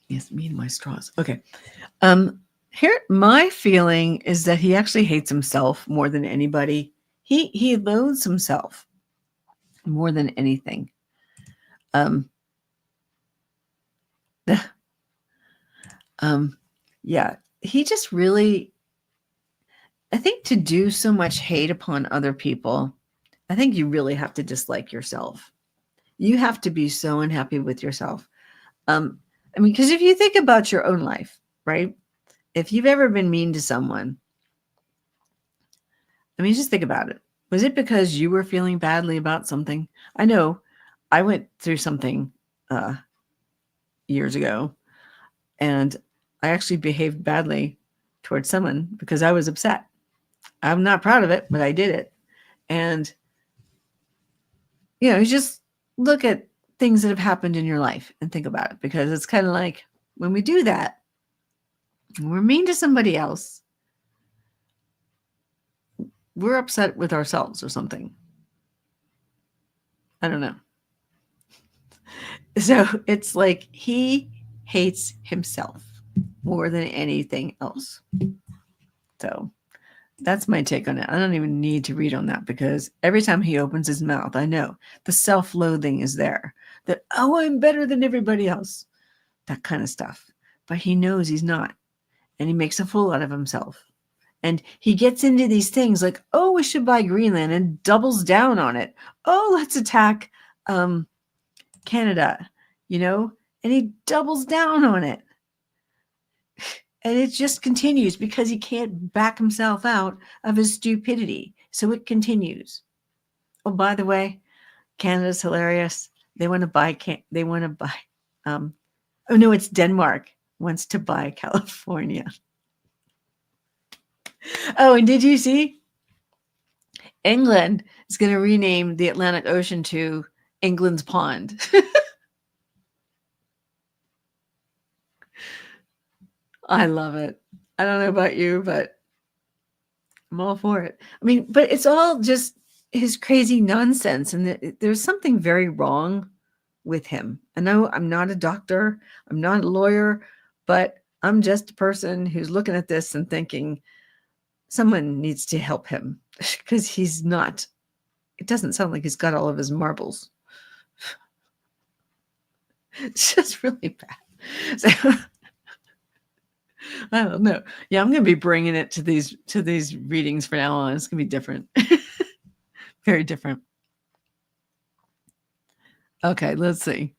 A: Yes, me and my straws. Okay. Here, my feeling is that he actually hates himself more than anybody. He loathes himself more than anything. Yeah, he just really, I think to do so much hate upon other people, I think you really have to dislike yourself. You have to be so unhappy with yourself. I mean, because if you think about your own life, right? If you've ever been mean to someone, I mean, just think about it. Was it because you were feeling badly about something? I know I went through something years ago, and I actually behaved badly towards someone because I was upset. I'm not proud of it, but I did it. And, you just look at things that have happened in your life and think about it, because it's kind of like when we do that, when we're mean to somebody else, we're upset with ourselves or something. I don't know. So it's like he hates himself more than anything else. So that's my take on it. I don't even need to read on that, because every time he opens his mouth, I know the self-loathing is there. That, oh, I'm better than everybody else. That kind of stuff. But he knows he's not. And he makes a fool out of himself. And he gets into these things like, oh, we should buy Greenland, and doubles down on it. Oh, let's attack Canada, and he doubles down on it. And it just continues because he can't back himself out of his stupidity. So it continues. Oh, by the way, Canada's hilarious. They want to buy, oh no, it's Denmark wants to buy California. Oh, and did you see? England is going to rename the Atlantic Ocean to England's Pond. I love it. I don't know about you, but I'm all for it. I mean, but it's all just his crazy nonsense. And there's something very wrong with him. I know I'm not a doctor, I'm not a lawyer, but I'm just a person who's looking at this and thinking someone needs to help him, because he's not, it doesn't sound like he's got all of his marbles. It's just really bad. So I don't know. Yeah, I'm going to be bringing it to these readings from now on. It's going to be different. Very different. Okay, let's see.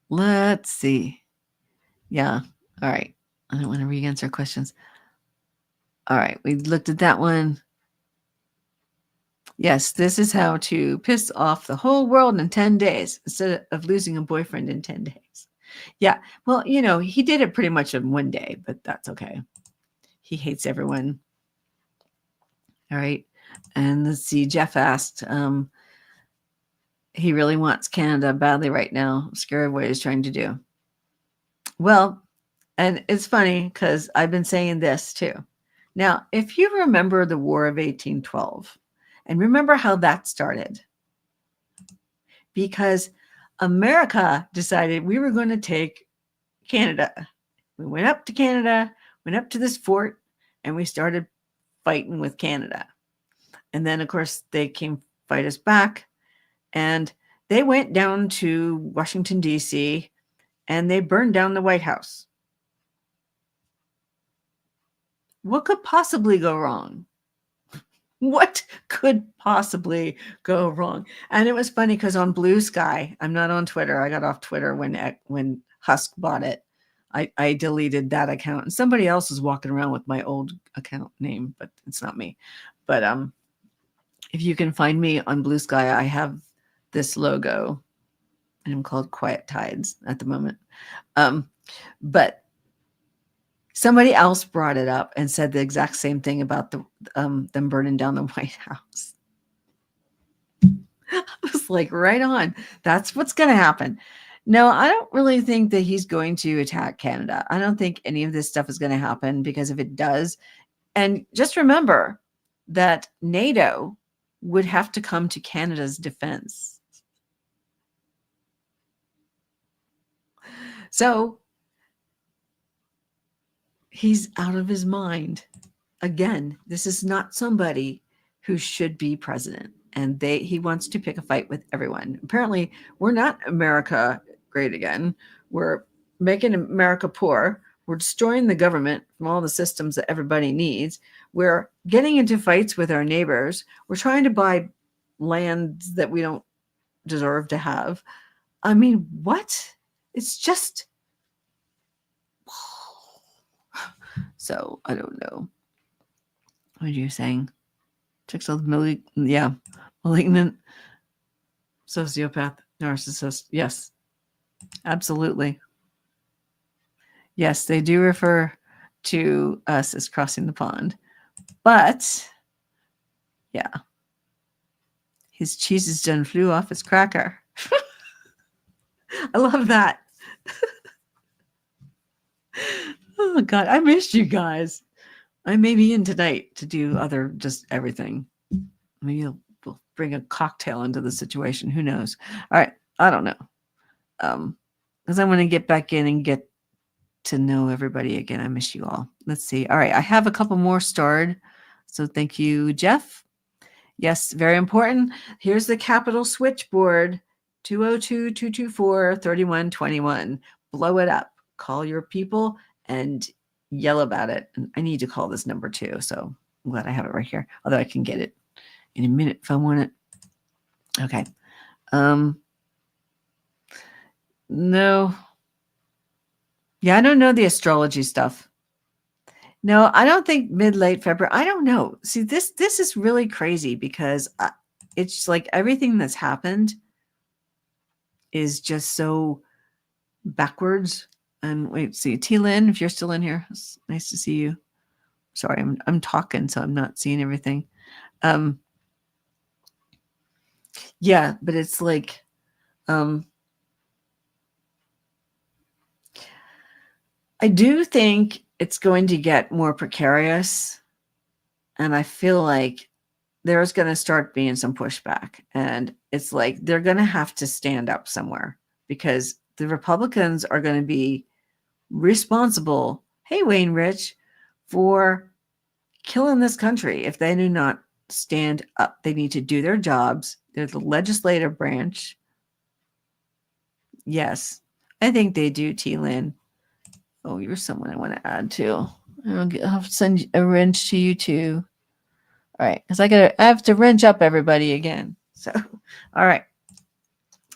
A: Let's see. Yeah. All right. I don't want to re-answer questions. All right. We looked at that one. Yes, this is how to piss off the whole world in 10 days instead of losing a boyfriend in 10 days. Yeah. Well, he did it pretty much in one day, but that's okay. He hates everyone. All right. And let's see. Jeff asked, he really wants Canada badly right now. I'm scared of what he's trying to do. Well, and it's funny because I've been saying this too. Now, if you remember the War of 1812 and remember how that started, because America decided we were going to take Canada. We went up to Canada, went up to this fort, and we started fighting with Canada. And then, of course, they came fight us back. And they went down to Washington, D.C., and they burned down the White House. What could possibly go wrong? What could possibly go wrong? And it was funny because on Blue Sky, I'm not on Twitter. I got off Twitter when Husk bought it. I deleted that account. And somebody else is walking around with my old account name, but it's not me. But if you can find me on Blue Sky, I have this logo, and I'm called Quiet Tides at the moment. But somebody else brought it up and said the exact same thing about them burning down the White House. I was like, right on. That's what's going to happen. No, I don't really think that he's going to attack Canada. I don't think any of this stuff is going to happen, because if it does, and just remember that NATO would have to come to Canada's defense. So he's out of his mind. Again, this is not somebody who should be president, and he wants to pick a fight with everyone. Apparently, we're not America great again. We're making America poor. We're destroying the government from all the systems that everybody needs. We're getting into fights with our neighbors. We're trying to buy lands that we don't deserve to have. I mean, what? It's just... So, I don't know. What are you saying? Checks out malignant sociopath, narcissist. Yes, absolutely. Yes, they do refer to us as crossing the pond. But, yeah. His cheese is done flew off his cracker. I love that. Oh, God. I missed you guys. I may be in tonight to do just everything. Maybe we'll bring a cocktail into the situation. Who knows? All right. I don't know. Because I want to get back in and get to know everybody again. I miss you all. Let's see. All right. I have a couple more starred. So thank you, Jeff. Yes, very important. Here's the Capital switchboard, 202-224-3121. Blow it up. Call your people and yell about it. And I need to call this number too. So I'm glad I have it right here. Although I can get it in a minute if I want it. Okay. No. Yeah, I don't know the astrology stuff. No, I don't think mid-late February. I don't know. See, this is really crazy because it's like everything that's happened is just so backwards. And wait, see, T. Lynn, if you're still in here, it's nice to see you. Sorry, I'm talking, so I'm not seeing everything. Yeah, but it's like, I do think it's going to get more precarious, and I feel like there's going to start being some pushback, and it's like they're going to have to stand up somewhere, because the Republicans are going to be responsible, hey, Wayne Rich, for killing this country if they do not stand up. They need to do their jobs. They're the legislative branch. Yes, I think they do, T-Lin. Oh, you're someone I want to add to. I'll send a wrench to you too. All right, because I have to wrench up everybody again. So, all right,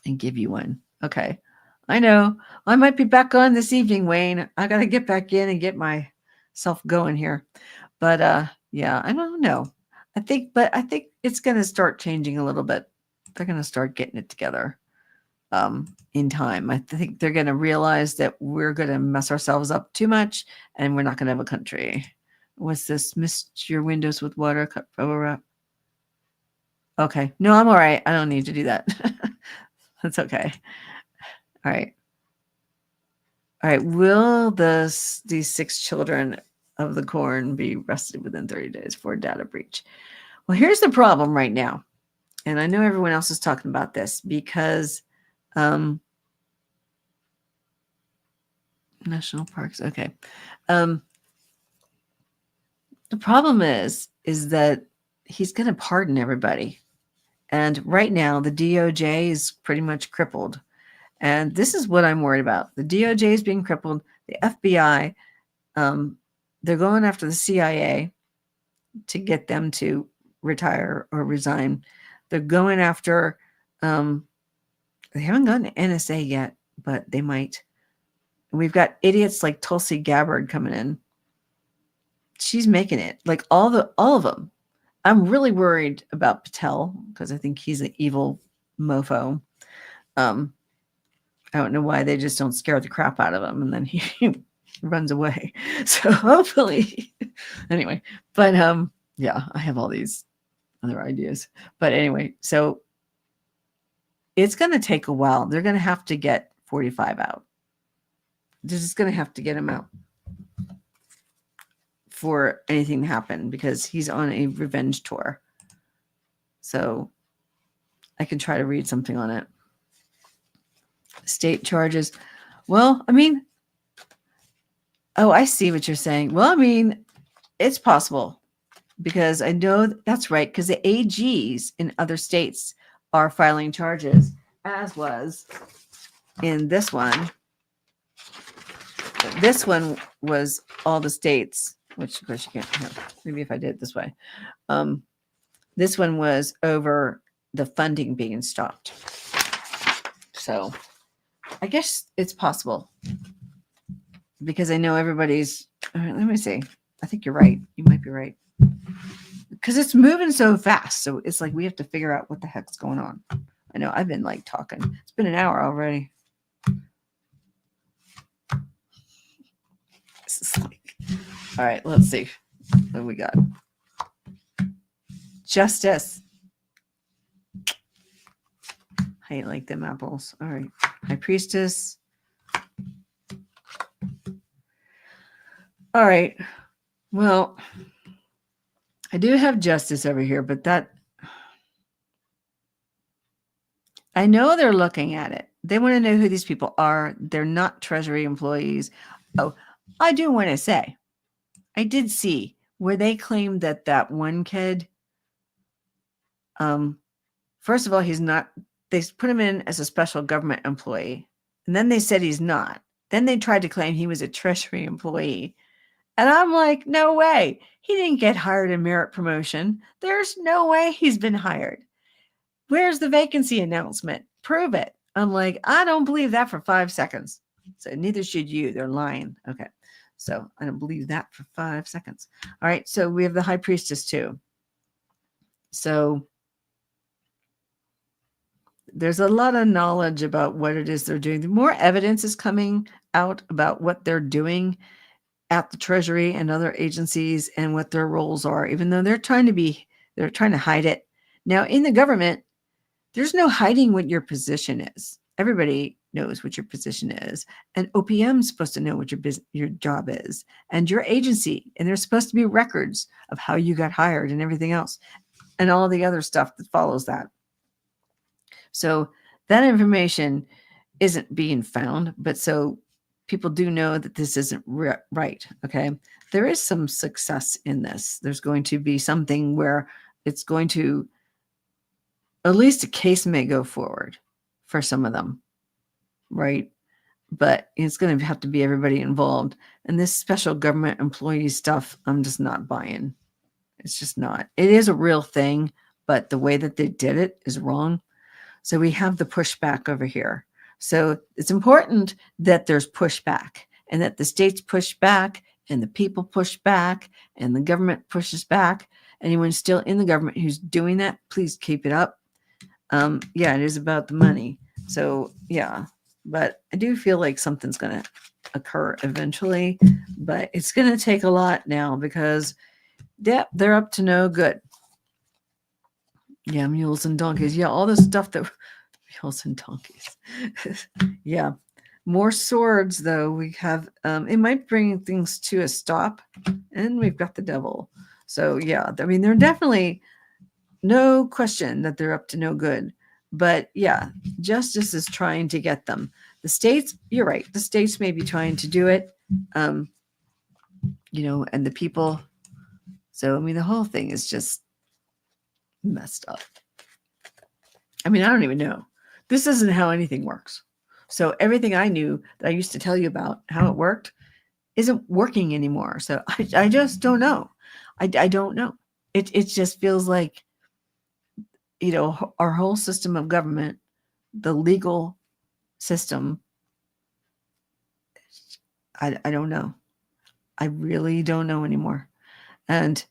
A: and give you one. Okay, I know I might be back on this evening, Wayne. I got to get back in and get myself going here. But yeah, I don't know. I think it's going to start changing a little bit. They're going to start getting it together in time. I think they're going to realize that we're going to mess ourselves up too much and we're not going to have a country. What's this? Mist your windows with water, cut over up. Okay. No, I'm all right. I don't need to do that. That's okay. All right. All right. Will these 6 children of the corn be arrested within 30 days for data breach? Well, here's the problem right now. And I know everyone else is talking about this because national parks. Okay. The problem is that he's going to pardon everybody. And right now, the DOJ is pretty much crippled. And this is what I'm worried about. The DOJ is being crippled. The FBI, they're going after the CIA to get them to retire or resign. They're going after, they haven't gotten to NSA yet, but they might. We've got idiots like Tulsi Gabbard coming in. She's making it. Like all of them. I'm really worried about Patel because I think he's an evil mofo. I don't know why they just don't scare the crap out of him and then he runs away. So hopefully, anyway, but yeah, I have all these other ideas. But anyway, so it's going to take a while. They're going to have to get 45 out. They're just going to have to get him out for anything to happen because he's on a revenge tour. So I can try to read something on it. State charges. Well, I mean, oh, I see what you're saying. Well, I mean, it's possible because I know that's right because the AGs in other states are filing charges, as was in this one. This one was all the states, which of course you can't have. Maybe if I did it this way. This one was over the funding being stopped. So I guess it's possible because I know everybody's. Let me see. I think you're right. You might be right because it's moving so fast. So it's like we have to figure out what the heck's going on. I know I've been like talking. It's been an hour already. This is like, all right, let's see what we got. Justice. I like them apples. All right. High Priestess. All right. Well, I do have justice over here, but that I know they're looking at it. They want to know who these people are. They're not Treasury employees. Oh, I do want to say, I did see where they claimed that one kid, first of all, he's not, they put him in as a special government employee. And then they said he's not. Then they tried to claim he was a Treasury employee. And I'm like, no way. He didn't get hired in merit promotion. There's no way he's been hired. Where's the vacancy announcement? Prove it. I'm like, I don't believe that for 5 seconds. So neither should you. They're lying. Okay. So I don't believe that for 5 seconds. All right. So we have the high priestess too. So there's a lot of knowledge about what it is they're doing. The more evidence is coming out about what they're doing at the Treasury and other agencies and what their roles are, even though they're trying to hide it. Now in the government, there's no hiding what your position is. Everybody knows what your position is. And OPM is supposed to know what your job is and your agency. And there's supposed to be records of how you got hired and everything else and all the other stuff that follows that. So that information isn't being found, but so people do know that this isn't right. Okay. There is some success in this. There's going to be something where it's going to, at least a case may go forward for some of them. right? But it's going to have to be everybody involved. And this special government employee stuff, I'm just not buying. It's just not. It is a real thing, but the way that they did it is wrong. So we have the pushback over here. So it's important that there's pushback and that the states push back and the people push back and the government pushes back. Anyone still in the government who's doing that, please keep it up. Yeah, it is about the money. So yeah, but I do feel like something's going to occur eventually, but it's going to take a lot now because they're up to no good. Yeah, mules and donkeys. Yeah, all the stuff that mules and donkeys. Yeah, more swords though. We have it might bring things to a stop, and we've got the devil. So yeah, I mean, they're definitely no question that they're up to no good. But yeah, justice is trying to get them. The states, you're right. The states may be trying to do it, and the people. So I mean, the whole thing is just messed up. I mean, I don't even know. This isn't how anything works. So everything I knew that I used to tell you about how it worked isn't working anymore. So I just don't know. I don't know. It just feels like, our whole system of government, the legal system, I don't know. I really don't know anymore. And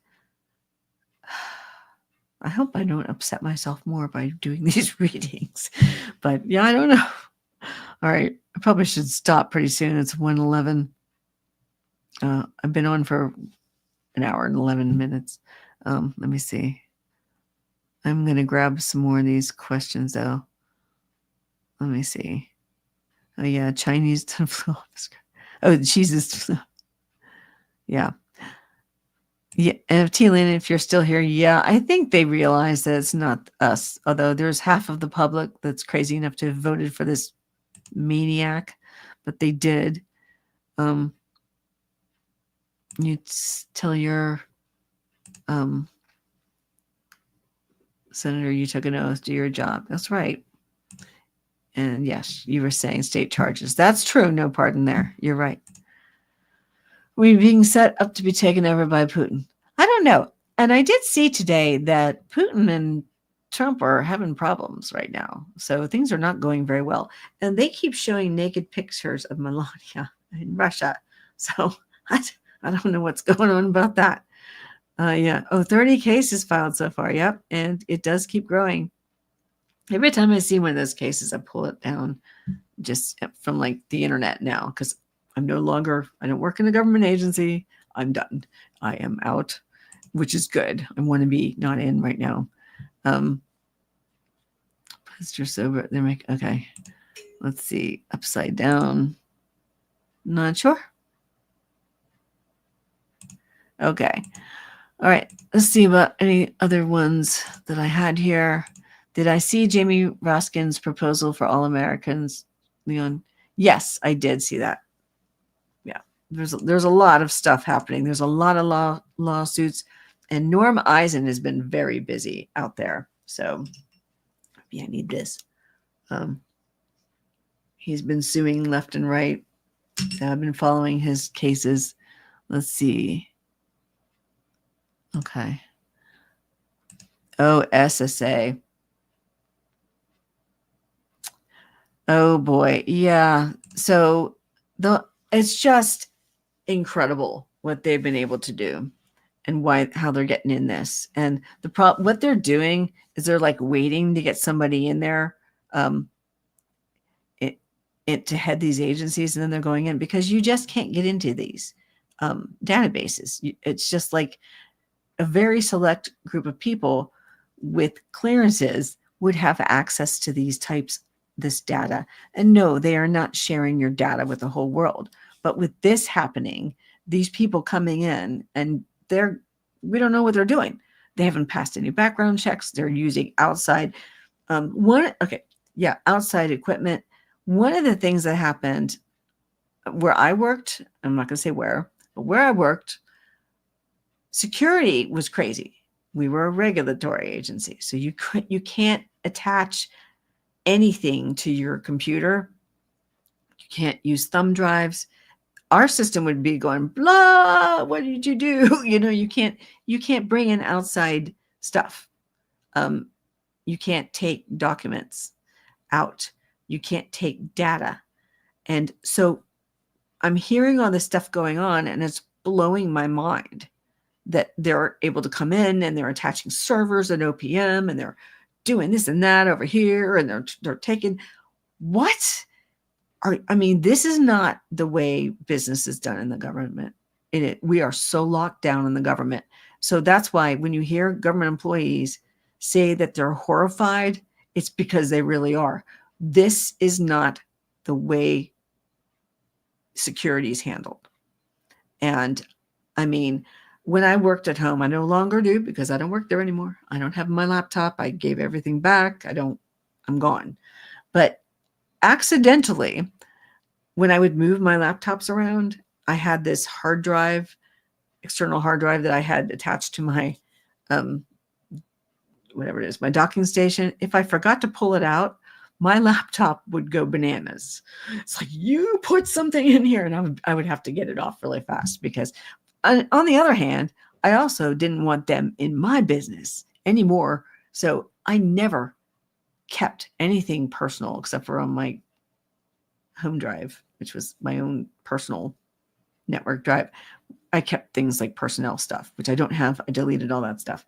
A: I hope I don't upset myself more by doing these readings. But yeah, I don't know. All right. I probably should stop pretty soon. It's 1:11. I've been on for an hour and 11 minutes. Let me see. I'm going to grab some more of these questions, though. Let me see. Oh, yeah. Chinese. Oh, Jesus. Yeah. Yeah. And T-Lynn, if you're still here, yeah, I think they realize that it's not us. Although there's half of the public that's crazy enough to have voted for this maniac, but they did. You tell your senator you took an oath, do your job. That's right. And yes, you were saying state charges. That's true. No pardon there. You're right. We're being set up to be taken over by Putin. I don't know. And I did see today that Putin and Trump are having problems right now. So things are not going very well. And they keep showing naked pictures of Melania in Russia. So I don't know what's going on about that. Yeah. Oh, 30 cases filed so far. Yep. And it does keep growing. Every time I see one of those cases, I pull it down just from like the internet now because I don't work in a government agency. I'm done. I am out, which is good. I want to be not in right now. Pastor sober. Okay. Let's see. Upside down. Not sure. Okay. All right. Let's see about any other ones that I had here. Did I see Jamie Raskin's proposal for all Americans, Leon? Yes, I did see that. Yeah. There's a lot of stuff happening. There's a lot of lawsuits, and Norm Eisen has been very busy out there. So maybe I need this. He's been suing left and right. So I've been following his cases. Let's see. Okay. Oh, SSA. Oh boy. Yeah. So it's just incredible what they've been able to do and how they're getting in this. And what they're doing is they're like waiting to get somebody in there to head these agencies, and then they're going in because you just can't get into these databases. It's just like a very select group of people with clearances would have access to this data. And no, they are not sharing your data with the whole world. But with this happening, these people coming in and we don't know what they're doing. They haven't passed any background checks. They're using outside outside equipment. One of the things that happened where I worked, I'm not going to say where, but where I worked, security was crazy. We were a regulatory agency, so you can't attach anything to your computer You can't use thumb drives. Our system would be going, blah, what did you do? You can't bring in outside stuff. You can't take documents out. You can't take data. And so I'm hearing all this stuff going on, and it's blowing my mind that they're able to come in and they're attaching servers and OPM and they're doing this and that over here, and they're taking what? This is not the way business is done in the government. We are so locked down in the government. So that's why when you hear government employees say that they're horrified, it's because they really are. This is not the way security is handled. And when I worked at home, I no longer do because I don't work there anymore. I don't have my laptop. I gave everything back. I'm gone. But accidentally, when I would move my laptops around, I had this hard drive, external hard drive that I had attached to my, whatever it is, my docking station. If I forgot to pull it out, my laptop would go bananas. It's like, you put something in here, and I would have to get it off really fast because on the other hand, I also didn't want them in my business anymore. So I never kept anything personal except for on my home drive, which was my own personal network drive. I kept things like personnel stuff, which I don't have. I deleted all that stuff,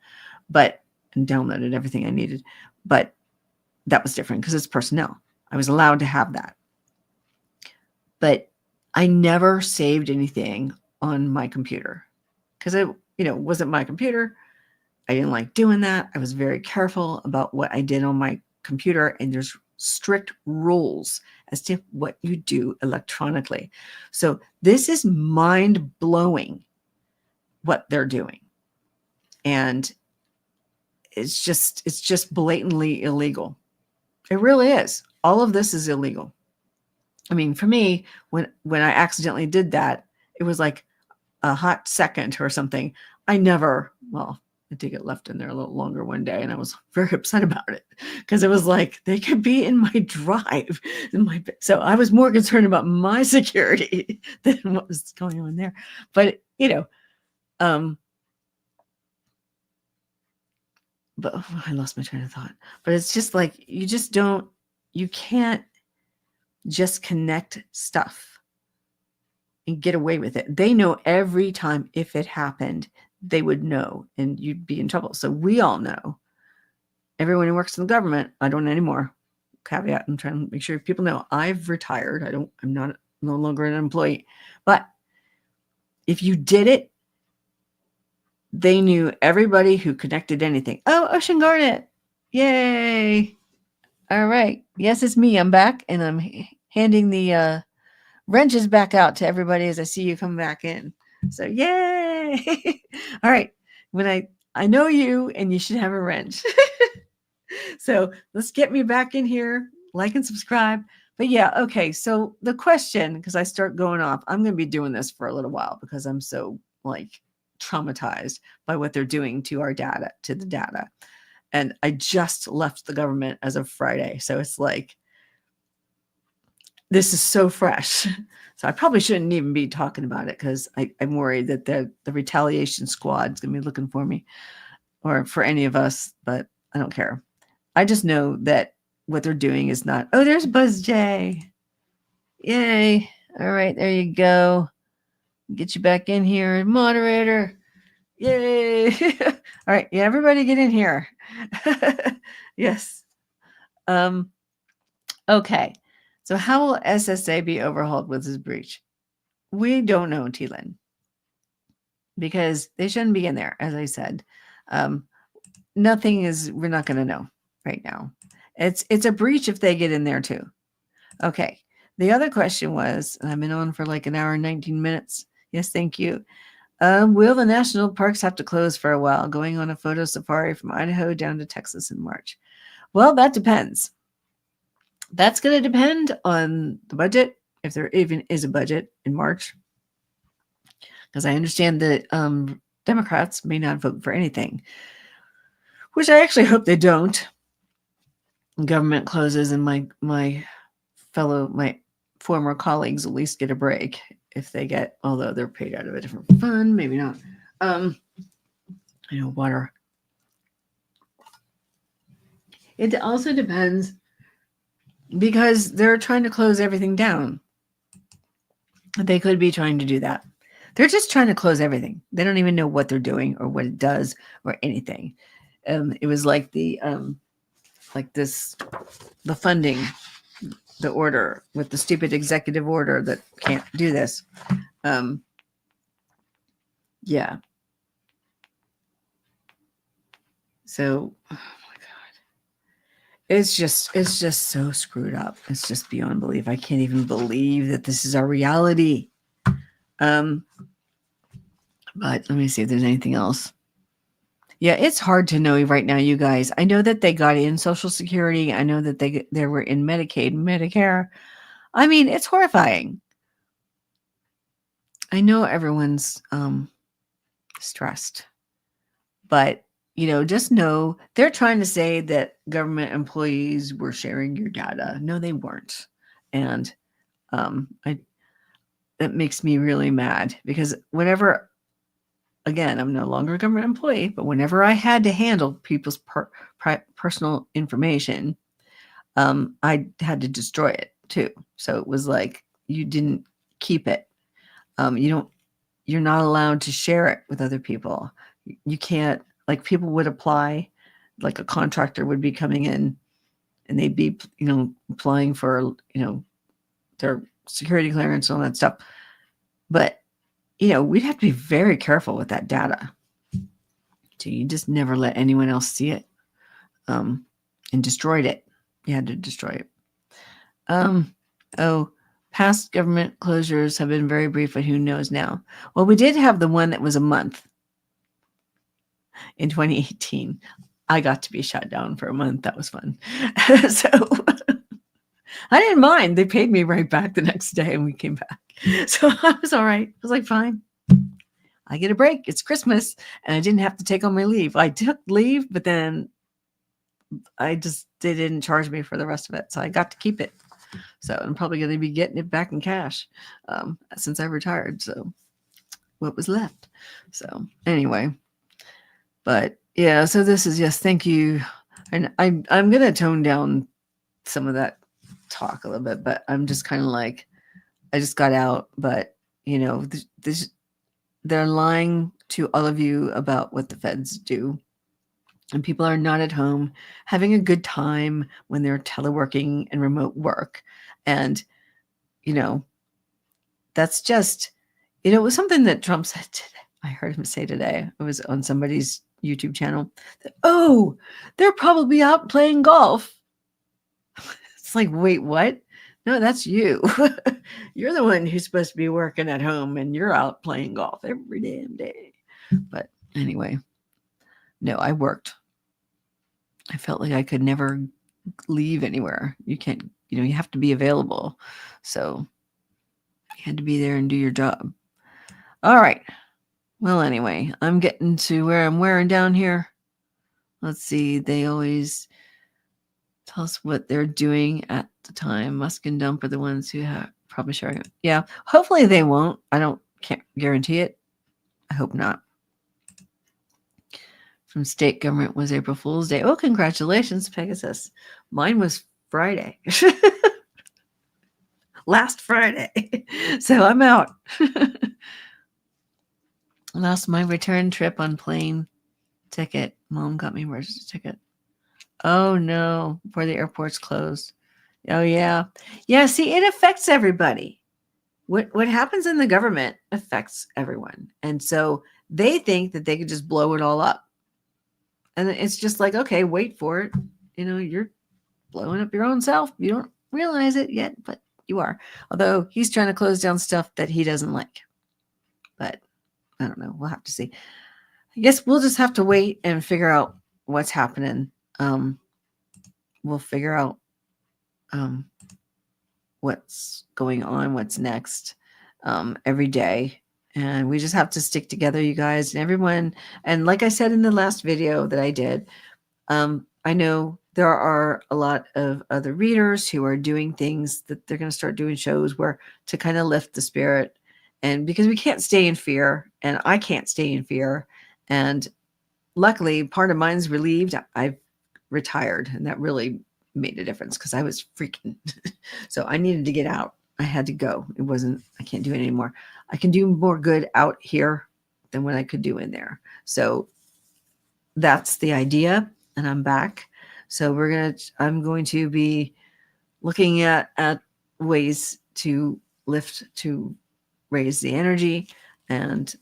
A: and downloaded everything I needed. But that was different because it's personnel. I was allowed to have that. But I never saved anything on my computer because it, wasn't my computer. I didn't like doing that. I was very careful about what I did on my computer, and there's strict rules as to what you do electronically. So this is mind-blowing what they're doing. And it's just blatantly illegal. It really is. All of this is illegal. For me, when I accidentally did that, it was like a hot second or something. I did get left in there a little longer one day, and I was very upset about it because it was like they could be in my drive. So I was more concerned about my security than what was going on there. But but I lost my train of thought. But it's just like you can't just connect stuff and get away with it. They know every time if it happened, they would know, and you'd be in trouble. So we all know. Everyone who works in the government, I don't anymore. Caveat, I'm trying to make sure people know I've retired. I'm no longer an employee. But if you did it, they knew everybody who connected anything. Oh, Ocean Garnet. Yay. All right. Yes, it's me. I'm back, and I'm handing the wrenches back out to everybody as I see you come back in. So yay. All right. When I know you, and you should have a wrench. So let's get me back in here. Like and subscribe. But yeah, okay. So the question, because I start going off, I'm going to be doing this for a little while because I'm so traumatized by what they're doing to our data, to the data. And I just left the government as of Friday. So it's like, this is so fresh. So I probably shouldn't even be talking about it because I'm worried that the retaliation squad is going to be looking for me or for any of us, but I don't care. I just know that what they're doing is not, oh, there's Buzz J. Yay. All right, there you go. Get you back in here. Moderator. Yay. All right. Yeah, everybody get in here. Yes. Okay. So how will SSA be overhauled with this breach? We don't know, T-Lin, because they shouldn't be in there, as I said. We're not going to know right now. It's a breach if they get in there too. Okay. The other question was, and I've been on for like an hour and 19 minutes. Yes, thank you. Will the national parks have to close for a while, going on a photo safari from Idaho down to Texas in March? Well, that depends. That's going to depend on the budget, if there even is a budget in March. Because I understand that Democrats may not vote for anything, which I actually hope they don't. Government closes and my former colleagues at least get a break if they get, although they're paid out of a different fund, maybe not. Water. It also depends because they're trying to close everything down. They could be trying to do that. They're just trying to close everything. They don't even know what they're doing or what it does or anything. It was like the funding, the order with the stupid executive order that can't do this. Yeah. So, oh my God, it's just so screwed up. It's just beyond belief. I can't even believe that this is our reality. But let me see if there's anything else. Yeah, it's hard to know right now, you guys. I know that they got in Social Security. I know that they were in Medicaid, Medicare. I mean, it's horrifying. I know everyone's stressed, but just know they're trying to say that government employees were sharing your data. No, they weren't, and that makes me really mad because whenever. Again, I'm no longer a government employee, but whenever I had to handle people's personal information, I had to destroy it too. So it was like you didn't keep it. You're not allowed to share it with other people. You can't, like people would apply, like a contractor would be coming in and they'd be, applying for, their security clearance and all that stuff. But we'd have to be very careful with that data. So you just never let anyone else see it, and destroyed it. You had to destroy it. Past government closures have been very brief, but who knows now? Well, we did have the one that was a month in 2018. I got to be shut down for a month. That was fun. So I didn't mind. They paid me right back the next day and we came back. So I was all right. I was like, fine. I get a break. It's Christmas and I didn't have to take all my leave. I took leave, but then they didn't charge me for the rest of it. So I got to keep it. So I'm probably going to be getting it back in cash since I retired. So what was left. So anyway, but yeah, so this is, yes, thank you. And I'm going to tone down some of that talk a little bit, but I'm just kind of like, I just got out, but they're lying to all of you about what the feds do. And people are not at home having a good time when they're teleworking and remote work. And, that's just, it was something that Trump said today. I heard him say today. It was on somebody's YouTube channel. That, they're probably out playing golf. It's like, wait, what? No, that's you. You're the one who's supposed to be working at home and you're out playing golf every damn day. But anyway, no, I worked. I felt like I could never leave anywhere. You can't, you have to be available. So you had to be there and do your job. All right. Well, anyway, I'm getting to where I'm wearing down here. Let's see. They always tell us what they're doing at the time. Musk and Dump are the ones who have probably sharing it. Yeah. Hopefully they won't. Can't guarantee it. I hope not. From state government was April Fool's Day. Oh, congratulations, Pegasus. Mine was Friday. Last Friday. So I'm out. Lost my return trip on plane ticket. Mom got me emergency ticket. Oh no, before the airport's closed. Oh yeah. Yeah, see, it affects everybody. What happens in the government affects everyone. And so they think that they could just blow it all up. And it's just like, okay, wait for it. You're blowing up your own self. You don't realize it yet, but you are. Although he's trying to close down stuff that he doesn't like. But I don't know. We'll have to see. I guess we'll just have to wait and figure out what's happening. We'll figure out what's going on, what's next every day. And we just have to stick together, you guys, and everyone. And like I said in the last video that I did, I know there are a lot of other readers who are doing things that they're going to start doing shows where to kind of lift the spirit. And because we can't stay in fear, and I can't stay in fear. And luckily, part of mine's relieved. I've retired, and that really made a difference because I was freaking. So I needed to get out. I had to go. I can't do it anymore. I can do more good out here than what I could do in there. So that's the idea. And I'm back. So I'm going to be looking at ways to lift, to raise the energy, and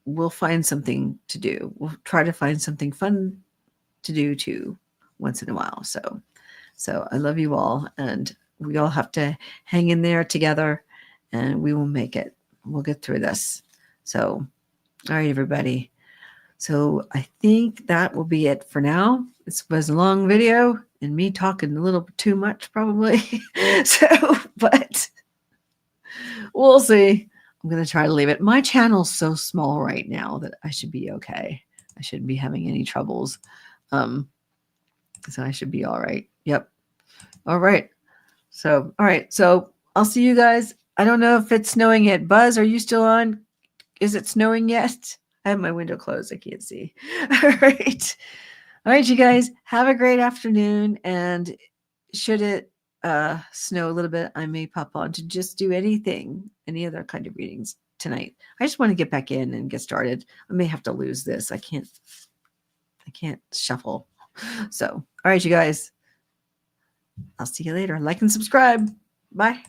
A: we'll find something to do. We'll try to find something fun to do too once in a while. So I love you all, and we all have to hang in there together, and we will make it. We'll get through this. So, all right, everybody. So I think that will be it for now. This was a long video and me talking a little too much probably. But we'll see. I'm going to try to leave it. My channel's so small right now that I should be okay. I shouldn't be having any troubles. So I should be all right. Yep. All right. So, all right. So I'll see you guys. I don't know if it's snowing yet. Buzz, are you still on? Is it snowing yet? I have my window closed. I can't see. All right. All right, you guys. Have a great afternoon. And should it snow a little bit, I may pop on to just do anything, any other kind of readings tonight. I just want to get back in and get started. I may have to lose this. I can't shuffle. So, all right, you guys. I'll see you later. Like and subscribe. Bye.